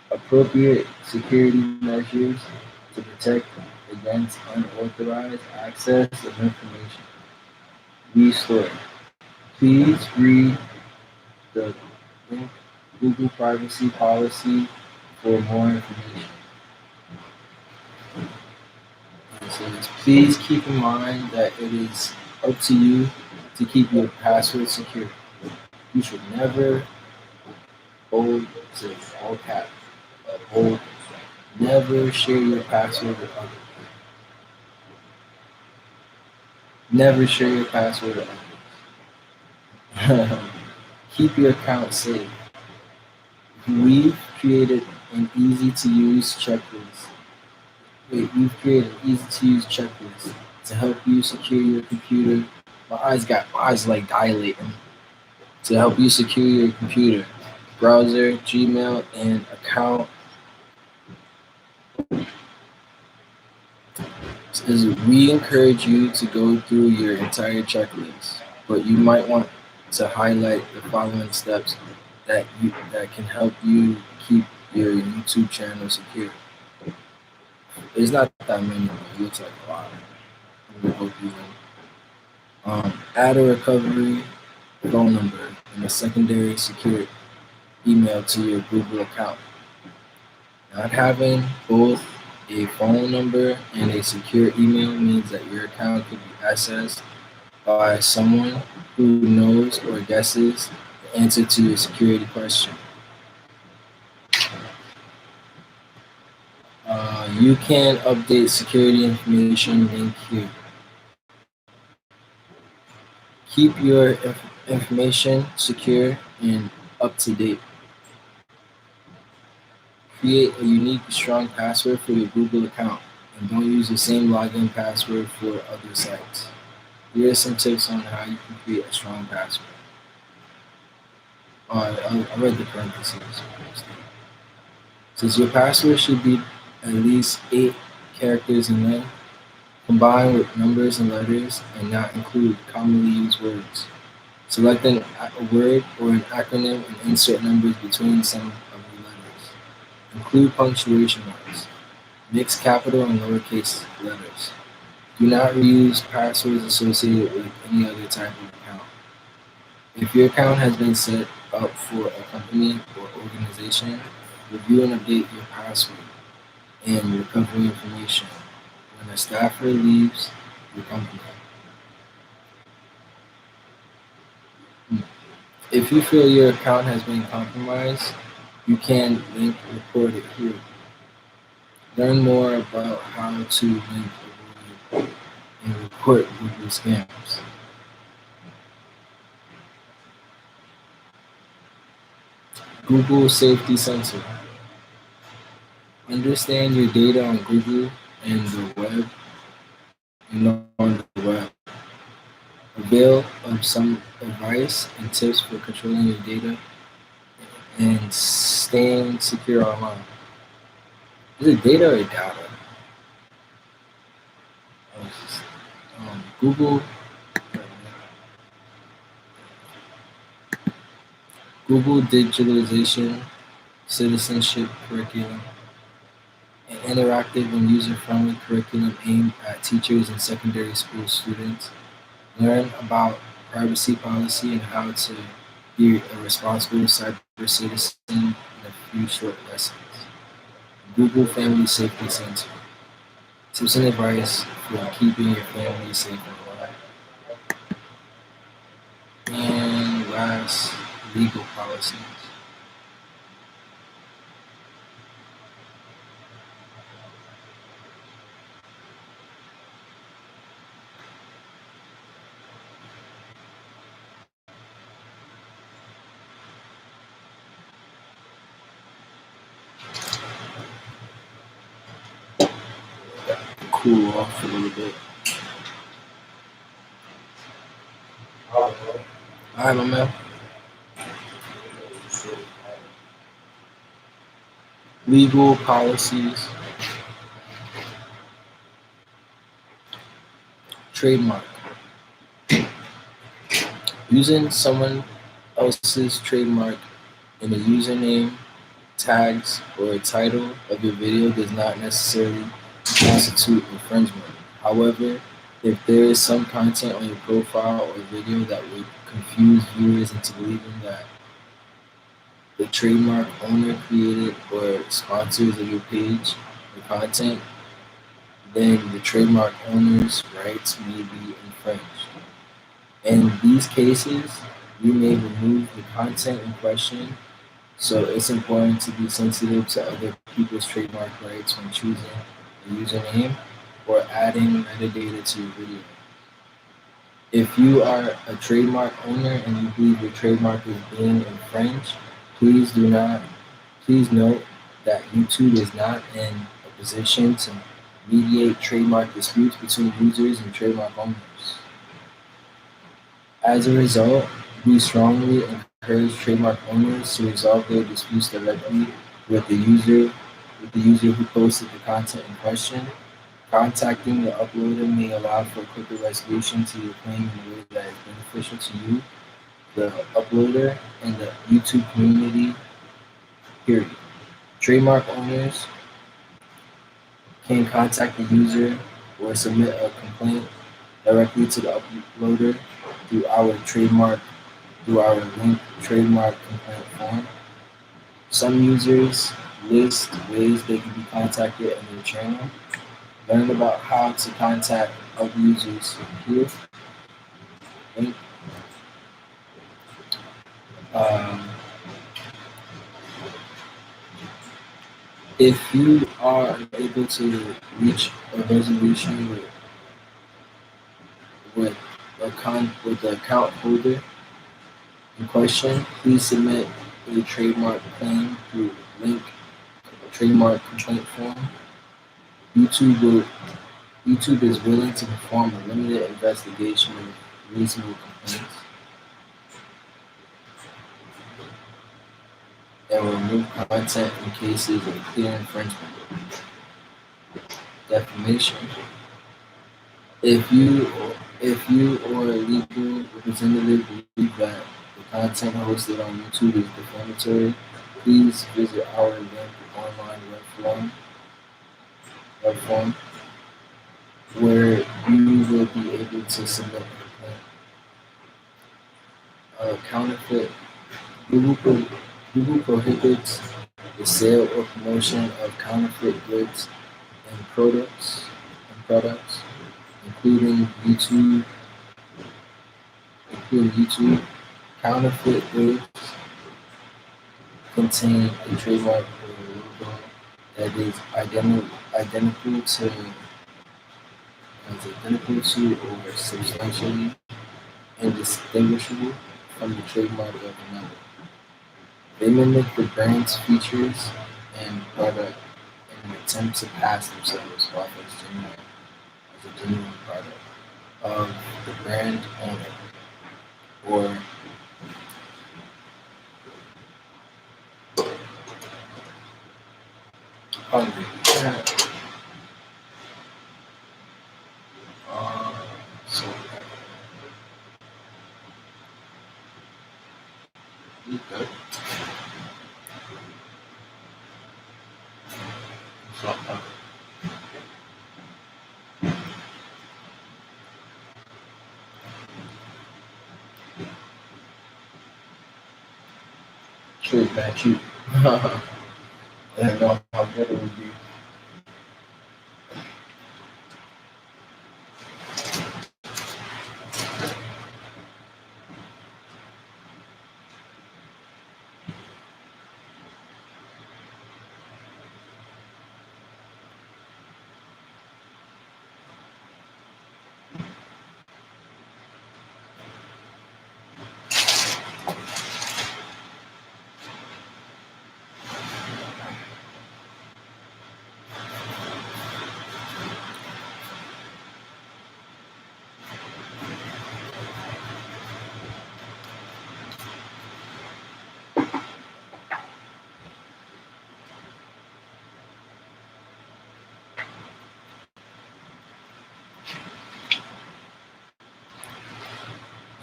A: appropriate security measures to protect against unauthorized access of information. Restore. Please read the link Google privacy policy for more information. Please keep in mind that it is up to you to keep your password secure. You should never hold to all cap. Never share your password with others. Never share your password with others. Keep your account safe. We've created an easy-to-use checklist. To help you secure your computer. My eyes like dilating. To help you secure your computer, browser, Gmail, and account. We encourage you to go through your entire checklist, but you might want to highlight the following steps that can help you keep your YouTube channel secure. There's not that many, but it looks like a lot. I'm gonna go through them. Add a recovery phone number and a secondary secure email to your Google account. Not having both a phone number and a secure email means that your account could be accessed by someone who knows or guesses the answer to your security question. You can update security information link here. Keep your information secure and up to date. Create a unique, strong password for your Google account and don't use the same login password for other sites. Here are some tips on how you can create a strong password. I read the parentheses. Says your password should be at least 8 characters in length, combined with numbers and letters, and not include commonly used words. Select a word or an acronym and insert numbers between some of the letters. Include punctuation marks. Mix capital and lowercase letters. Do not reuse passwords associated with any other type of account. If your account has been set up for a company or organization, review and update your password and recovery information when a staffer leaves your company. If you feel your account has been compromised, you can link report it here. Learn more about how to link, avoid, and report Google scams. Google Safety Center. Understand your data on Google and the web and on the web. Avail of some advice and tips for controlling your data and staying secure online. Is it data or data? Google digitalization, citizenship curriculum, an interactive and user-friendly curriculum aimed at teachers and secondary school students. Learn about privacy policy and how to be a responsible cyber citizen in a few short lessons. Google Family Safety Center. Tips and advice for keeping your family safe online. And last, legal policies. Cool off a little bit. Alright, my man. Legal policies. Trademark. Using someone else's trademark in a username, tags, or a title of your video does not necessarily constitute infringement. However, if there is some content on your profile or video that would confuse viewers into believing that the trademark owner created or sponsors of your page or content, then the trademark owner's rights may be infringed. In these cases, you may remove the content in question, so it's important to be sensitive to other people's trademark rights when choosing a username or adding metadata to your video. If you are a trademark owner and you believe your trademark is being infringed, please note that YouTube is not in a position to mediate trademark disputes between users and trademark owners. As a result, we strongly encourage trademark owners to resolve their disputes directly with the user who posted the content in question. Contacting the uploader may allow for a quicker resolution to your claim in a way that is beneficial to you, the uploader, and the YouTube community, period. Trademark owners can contact the user or submit a complaint directly to the uploader through our link trademark complaint form. Some users list ways they can be contacted in their channel. Learn about how to contact other users here. If you are unable to reach a resolution with the account holder in question, please submit a trademark claim through link trademark complaint form. YouTube is willing to perform a limited investigation of reasonable complaints and remove content in cases of clear infringement. Defamation. If you or a legal representative believe that the content hosted on YouTube is defamatory, please visit our link online web forum web form where you will be able to submit a complaint. Counterfeit. Google prohibits the sale or promotion of counterfeit goods and products, including YouTube, Counterfeit goods contain a trademark or logo that is identical to or substantially indistinguishable from the trademark of another. They mimic the brand's features and product in an attempt to pass themselves off as a genuine product of the brand owner or hungry. So you good. So, true, that you. I don't know how good it would be.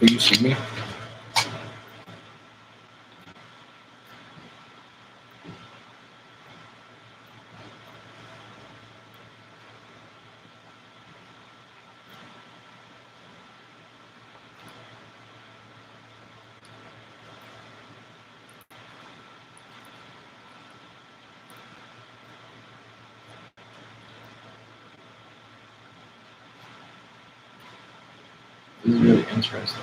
A: Can you see me? This is really interesting.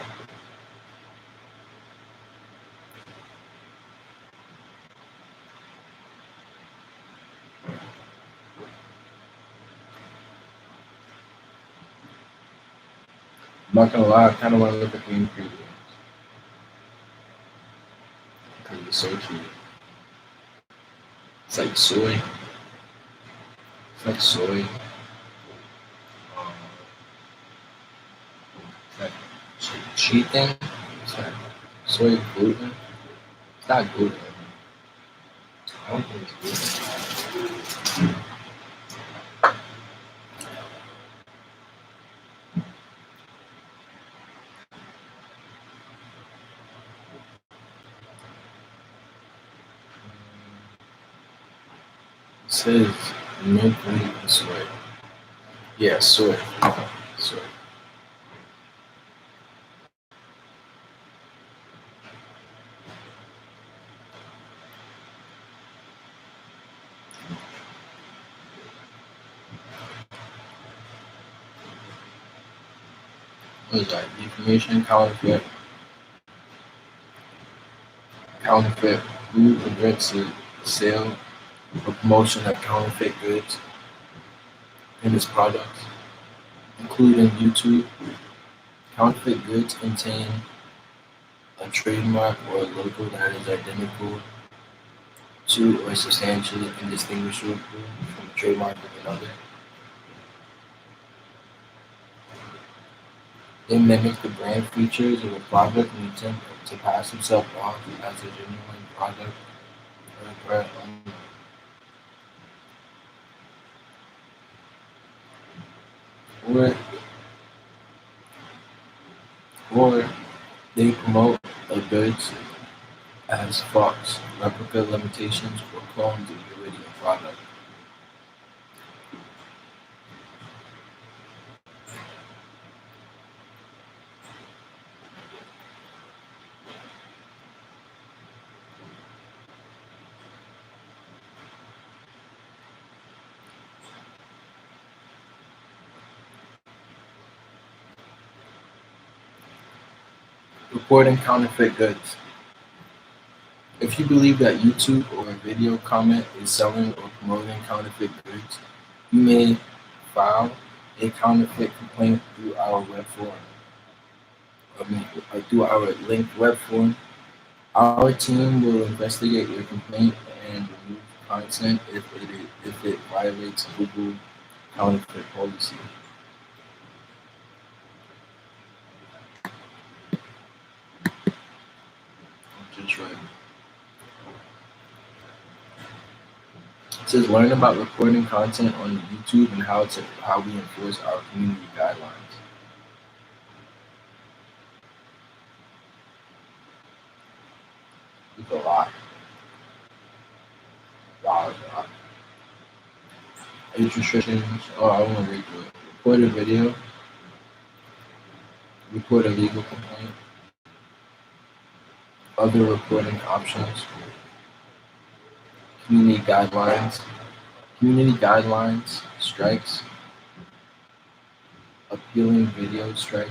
A: I'm not gonna lie, I kind of want to look at the ingredients because it's so cute. It's like soy. It's like soy. Um, it's like cheat thing. It's like soy gluten. It's not gluten. I don't think it's gluten. It says milk, wheat, and soy. Yeah, soy. Soy. What is that? Defamation, counterfeit who prevents the sale or promotion of counterfeit goods and its products, including YouTube. Counterfeit goods contain a trademark or a logo that is identical to or substantially indistinguishable from the trademark of another. They mimic the brand features of a product in an attempt to pass themselves off as a genuine product or a brand owner. Or they promote the goods as false, replica limitations, or clones of the original product. Reporting counterfeit goods. If you believe that YouTube or a video comment is selling or promoting counterfeit goods, you may file a counterfeit complaint through our web form. Through our linked web form. Our team will investigate your complaint and remove content if it violates Google counterfeit policy. Just right. It says learn about reporting content on YouTube and how we enforce our community guidelines. It's a lot. Wow, a lot. Age restrictions. Oh, I want to read through it. Report a video. Report a legal complaint. Other reporting options. Community guidelines. Community guidelines. Strikes. Appealing video strikes.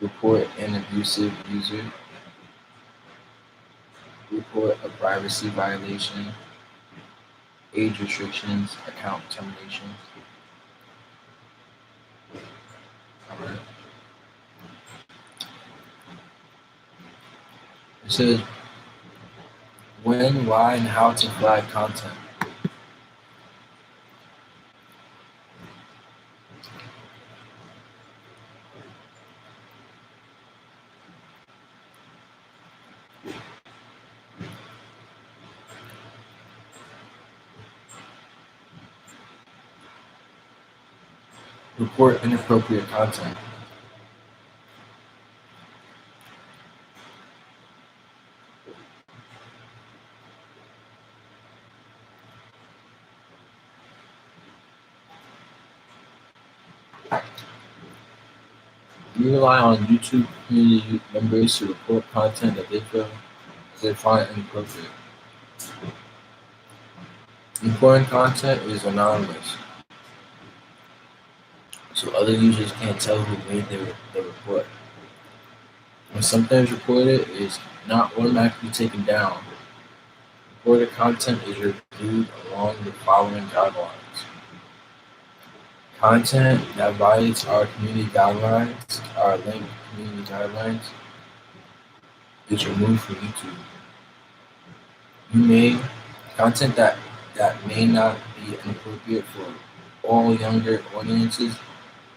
A: Report an abusive user. Report a privacy violation. Age restrictions. Account terminations. Alright. It says when, why, and how to flag content. Report inappropriate content. We rely on YouTube community members to report content that they find inappropriate. Reporting content is anonymous, so other users can't tell who made the report. When something is reported, it is not automatically taken down. Reported content is reviewed along the following guidelines. Content that violates our community guidelines, our linked community guidelines, is removed from YouTube. Content that may not be inappropriate for all younger audiences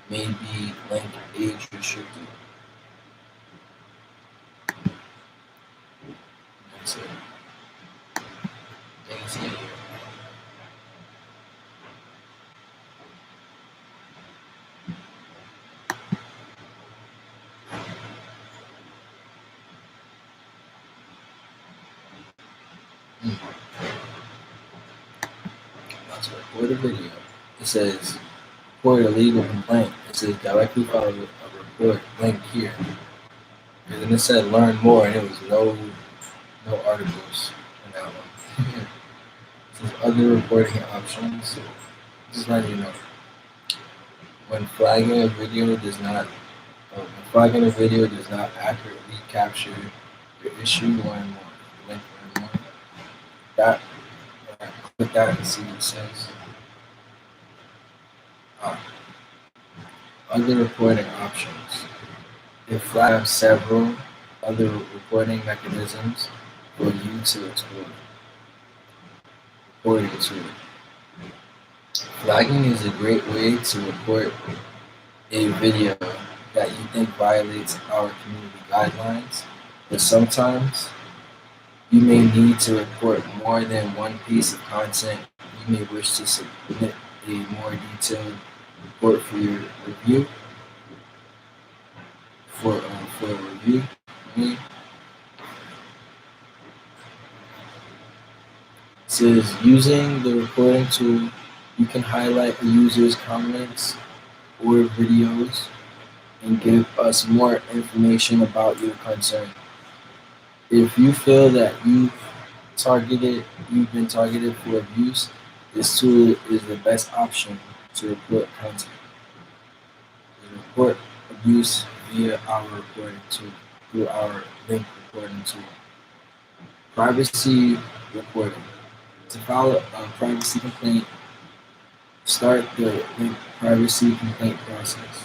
A: may be linked age restricted. That's it. That's it. That's what report a video. It says report a legal complaint. It says directly file a report link here. And then it said learn more, and it was no articles in that one. It says other reporting options. Just letting you know. When flagging a video does not accurately capture your issue, learn more. Link learn more. That click that and see what it says. Other reporting options. It flags several other reporting mechanisms for you to explore. Reporting tool. Flagging is a great way to report a video that you think violates our community guidelines, but sometimes you may need to report more than one piece of content. You may wish to submit a more detailed report for your review. For a review. It says using the reporting tool, you can highlight a user's comments or videos and give us more information about your concern. If you feel that you've been targeted for abuse, this tool is the best option to report content. The report abuse via our reporting tool, through our link reporting tool. Privacy reporting. To file a privacy complaint, start the link privacy complaint process.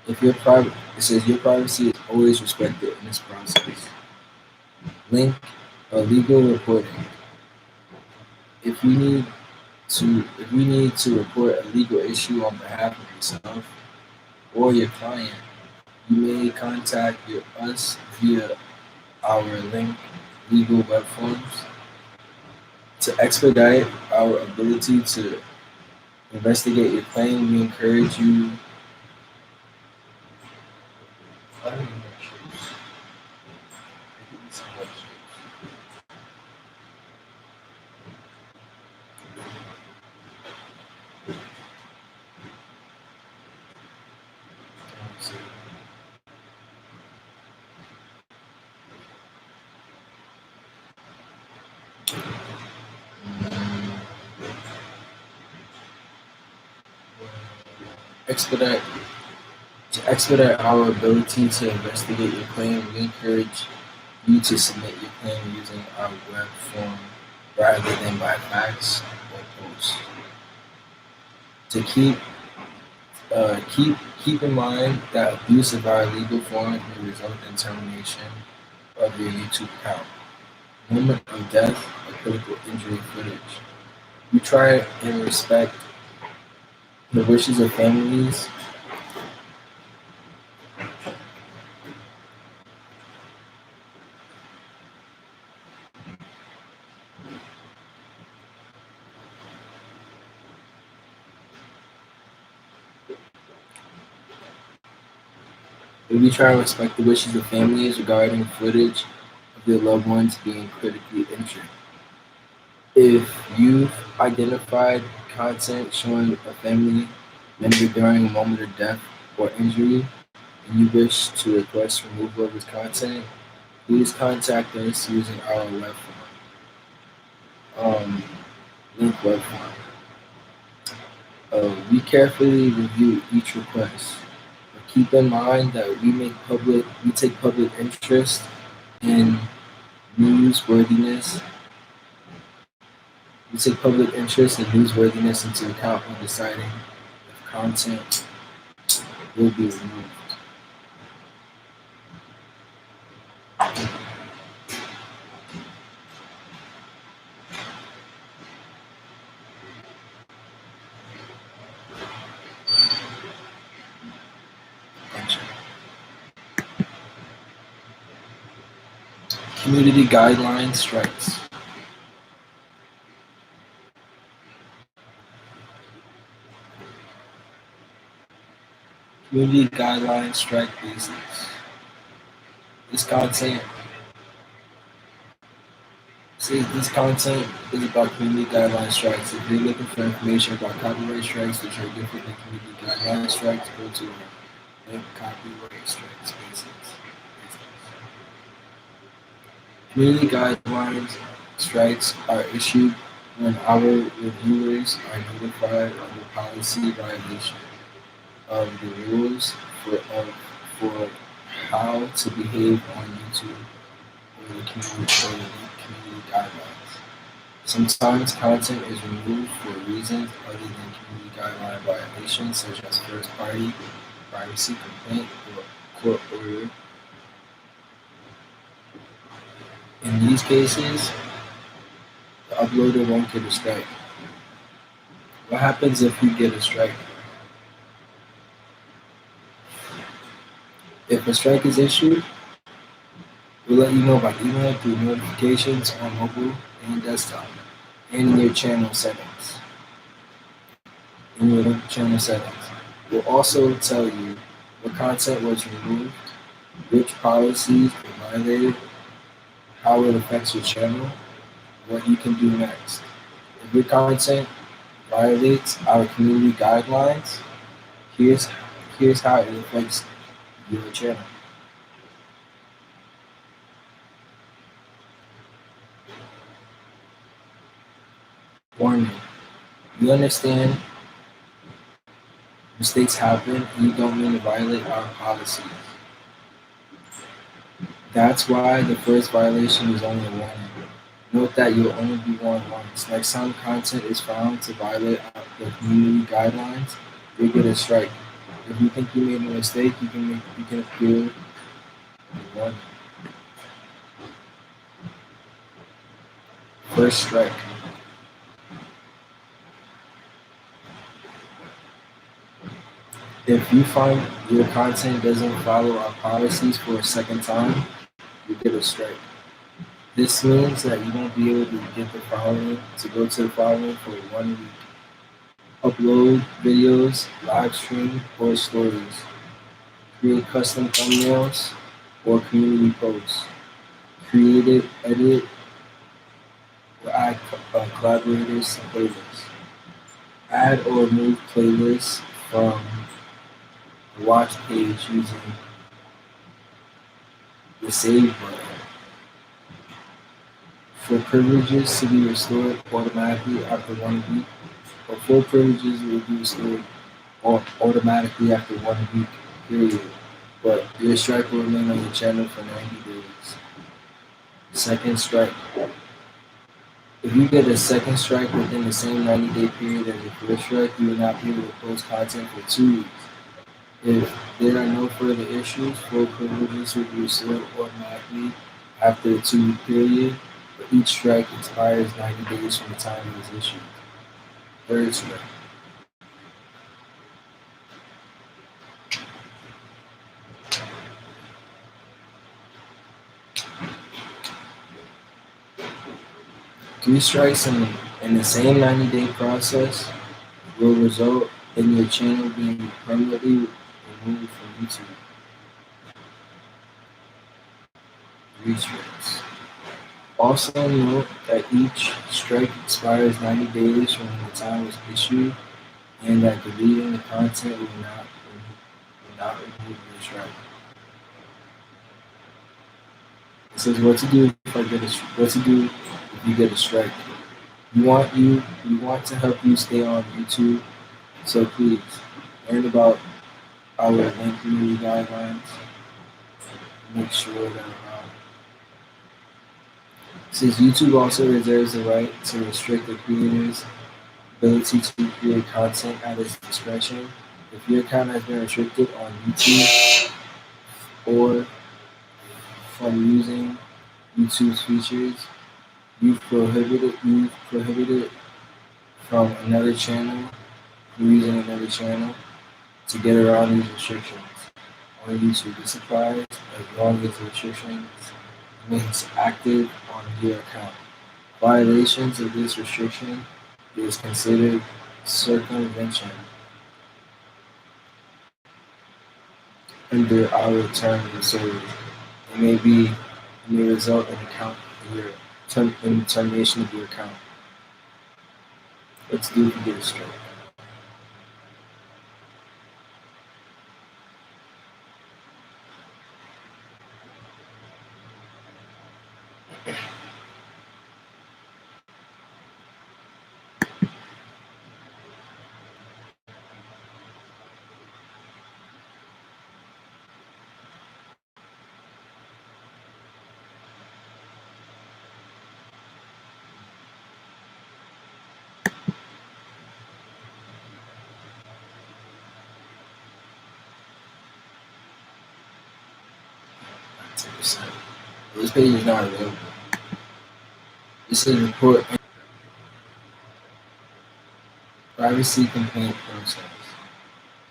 A: If your private, it says your privacy is always respected in this process. Link legal reporting. If we need to report a legal issue on behalf of yourself or your client, you may contact us via our link legal web forms. To expedite our ability to investigate your claim, we encourage you.
B: I don't even know shit. It's so much shit. Let's see.
A: expedite To expedite our ability to investigate your claim, we encourage you to submit your claim using our web form rather than by fax or post. To keep in mind that abuse of our legal forms may result in termination of your YouTube account. Moment of death or critical injury footage. We try and respect the wishes of families. We try and respect the wishes of families regarding footage of their loved ones being critically injured. If you've identified content showing a family member during a moment of death or injury and you wish to request removal of this content, please contact us using our web form, link web form. We carefully review each request. But keep in mind that we take public interest in newsworthiness. We take public interest in newsworthiness into account when deciding if content will be removed. Gotcha. Community guidelines strikes. Community guidelines strike basics. This content this content is about community guideline strikes. If you're looking for information about copyright strikes, which are different than community guideline strikes, go to link copyright strikes basics. Community guidelines strikes are issued when our reviewers are notified of a policy violation of the rules for how to behave on YouTube or the community guidelines. Sometimes content is removed for reasons other than community guideline violations, such as first-party privacy complaint or court order. In these cases, the uploader won't get a strike. What happens if you get a strike? If a strike is issued, we'll let you know by email through notifications on mobile and desktop, and in your channel settings. We'll also tell you what content was removed, which policies were violated, how it affects your channel, what you can do next. If your content violates our community guidelines, here's how it affects your channel. Warning. We understand Mistakes happen, and you don't mean to violate our policies. That's why the first violation is only a warning. Note that you'll only be warned once. Next time content is found to violate the community guidelines, you'll get a strike. If you think you made a mistake, you can appeal the warning. First strike. If you find your content doesn't follow our policies for a second time, you get a strike. This means that you won't be able to get the following to go to the following for 1 week. Upload videos, live stream, or stories. Create custom thumbnails or community posts. Create it, edit, or add collaborators to playlists. Add or remove playlists from the watch page using the save button. For privileges to be restored automatically after 1 week, or full privileges will be restored automatically after 1 week, period. But your strike will remain on your channel for 90 days. Second strike. If you get a second strike within the same 90-day period as your first strike, you will not be able to post content for 2 weeks. If there are no further issues, full privileges will be restored automatically after the 2-week period, but each strike expires 90 days from the time it was issued. Third strike. Three strikes in the same 90-day process will result in your channel being permanently removed from YouTube. 3 strikes. Also note that each strike expires 90 days from the time it was issued, and that deleting the content will not remove your strike. It says what to do if you get a strike. We want to help you stay on YouTube, so please learn about our link community guidelines. Make sure that since YouTube also reserves the right to restrict the creator's ability to create content at its discretion, if your account has been restricted on YouTube or from using YouTube's features, you've prohibited from another channel, using another channel to get around these restrictions on YouTube. This applies as long as the restrictions remains active on your account. Violations of this restriction is considered circumvention under our terms of service. It may result in termination of your account. Let's do it to get it straight. This page is not available. This is report privacy complaint process.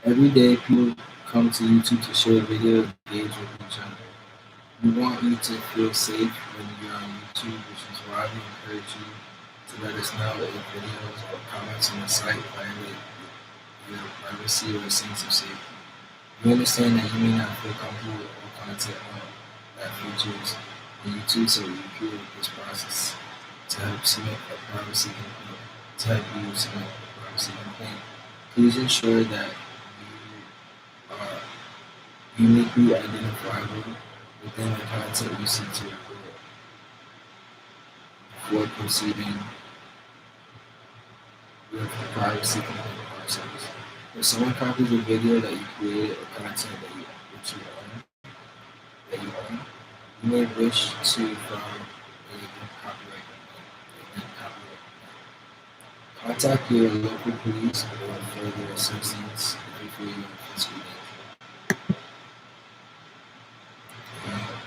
A: Every day, people come to YouTube to share videos, engage with each other. We want you to feel safe when you're on YouTube, which is why we encourage you to let us know if videos or comments on the site violate your privacy or sense of safety. We understand that you may not feel comfortable with all content that features on YouTube, so we created this process to help submit a privacy complaint. To help you submit a privacy complaint, please ensure that you are uniquely identifiable within the content you seek to record before proceeding with the privacy complaint process. If someone copies a video that you created or content that you own, you may wish to file a copyright copyright. Contact your local police or further assistance if you feel you're in physical danger.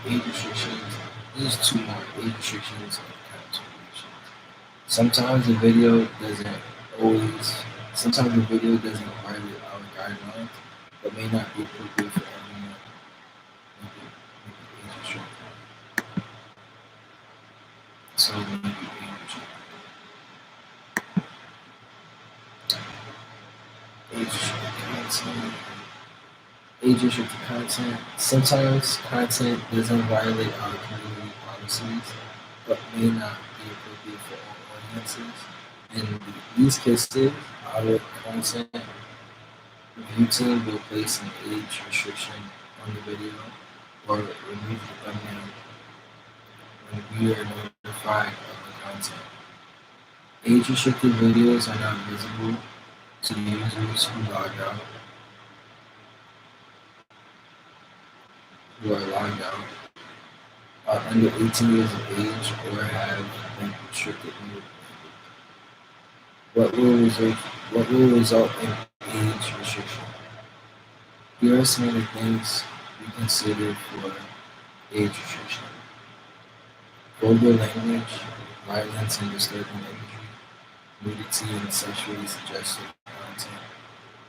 A: Age restrictions. There's two more age restrictions and content restrictions. Sometimes the video doesn't violate our guidelines, but may not be appropriate for everyone. Maybe age restricted. So maybe age restricted. Age restricted content. Sometimes content doesn't violate our community policies, but may not be appropriate for all audiences. In these cases, our content review team will place an age restriction on the video or remove the thumbnail when we are notified of the content. Age restricted videos are not visible to users who are logged out, are under 18 years of age, or have been restricted. What will result in age restriction? Here are some of the things we consider for age restriction: vulgar language, violence and disturbing imagery, nudity and sexually suggestive content,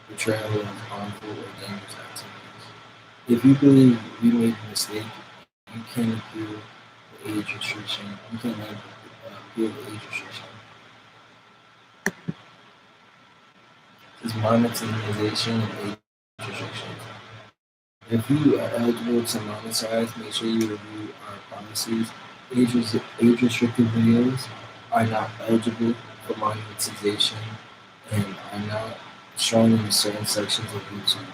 A: portrayal of harmful or dangerous activities. If you believe we made a mistake, you can appeal the age restriction. You can appeal the age restriction. Is monetization of age restrictions. If you are eligible to monetize, make sure you review our policies. Age-restricted videos are not eligible for monetization and are not shown in certain sections of YouTube.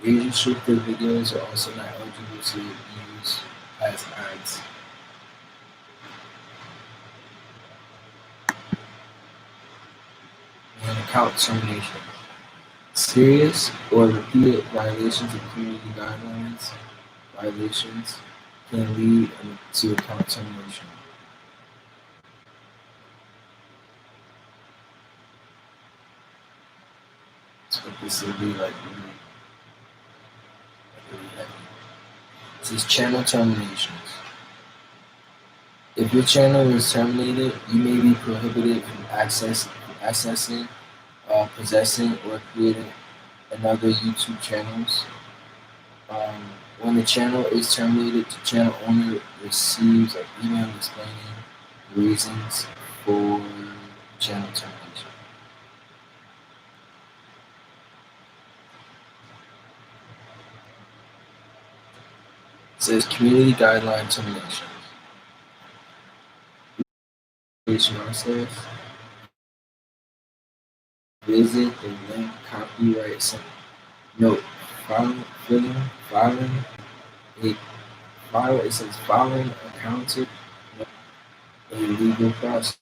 A: Age-restricted videos are also not eligible to be used as ads. And account termination. Serious or repeated violations of community guidelines violations can lead to account termination. So this will be like really heavy. This is channel terminations. If your channel is terminated, you may be prohibited from accessing, possessing, or creating another YouTube channels. When the channel is terminated, the channel owner receives an email explaining the reasons for channel termination. It says community guideline termination. Process. Visit the link copyright center. Note, it says filing accounted a legal process.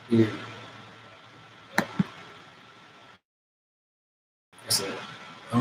A: Here,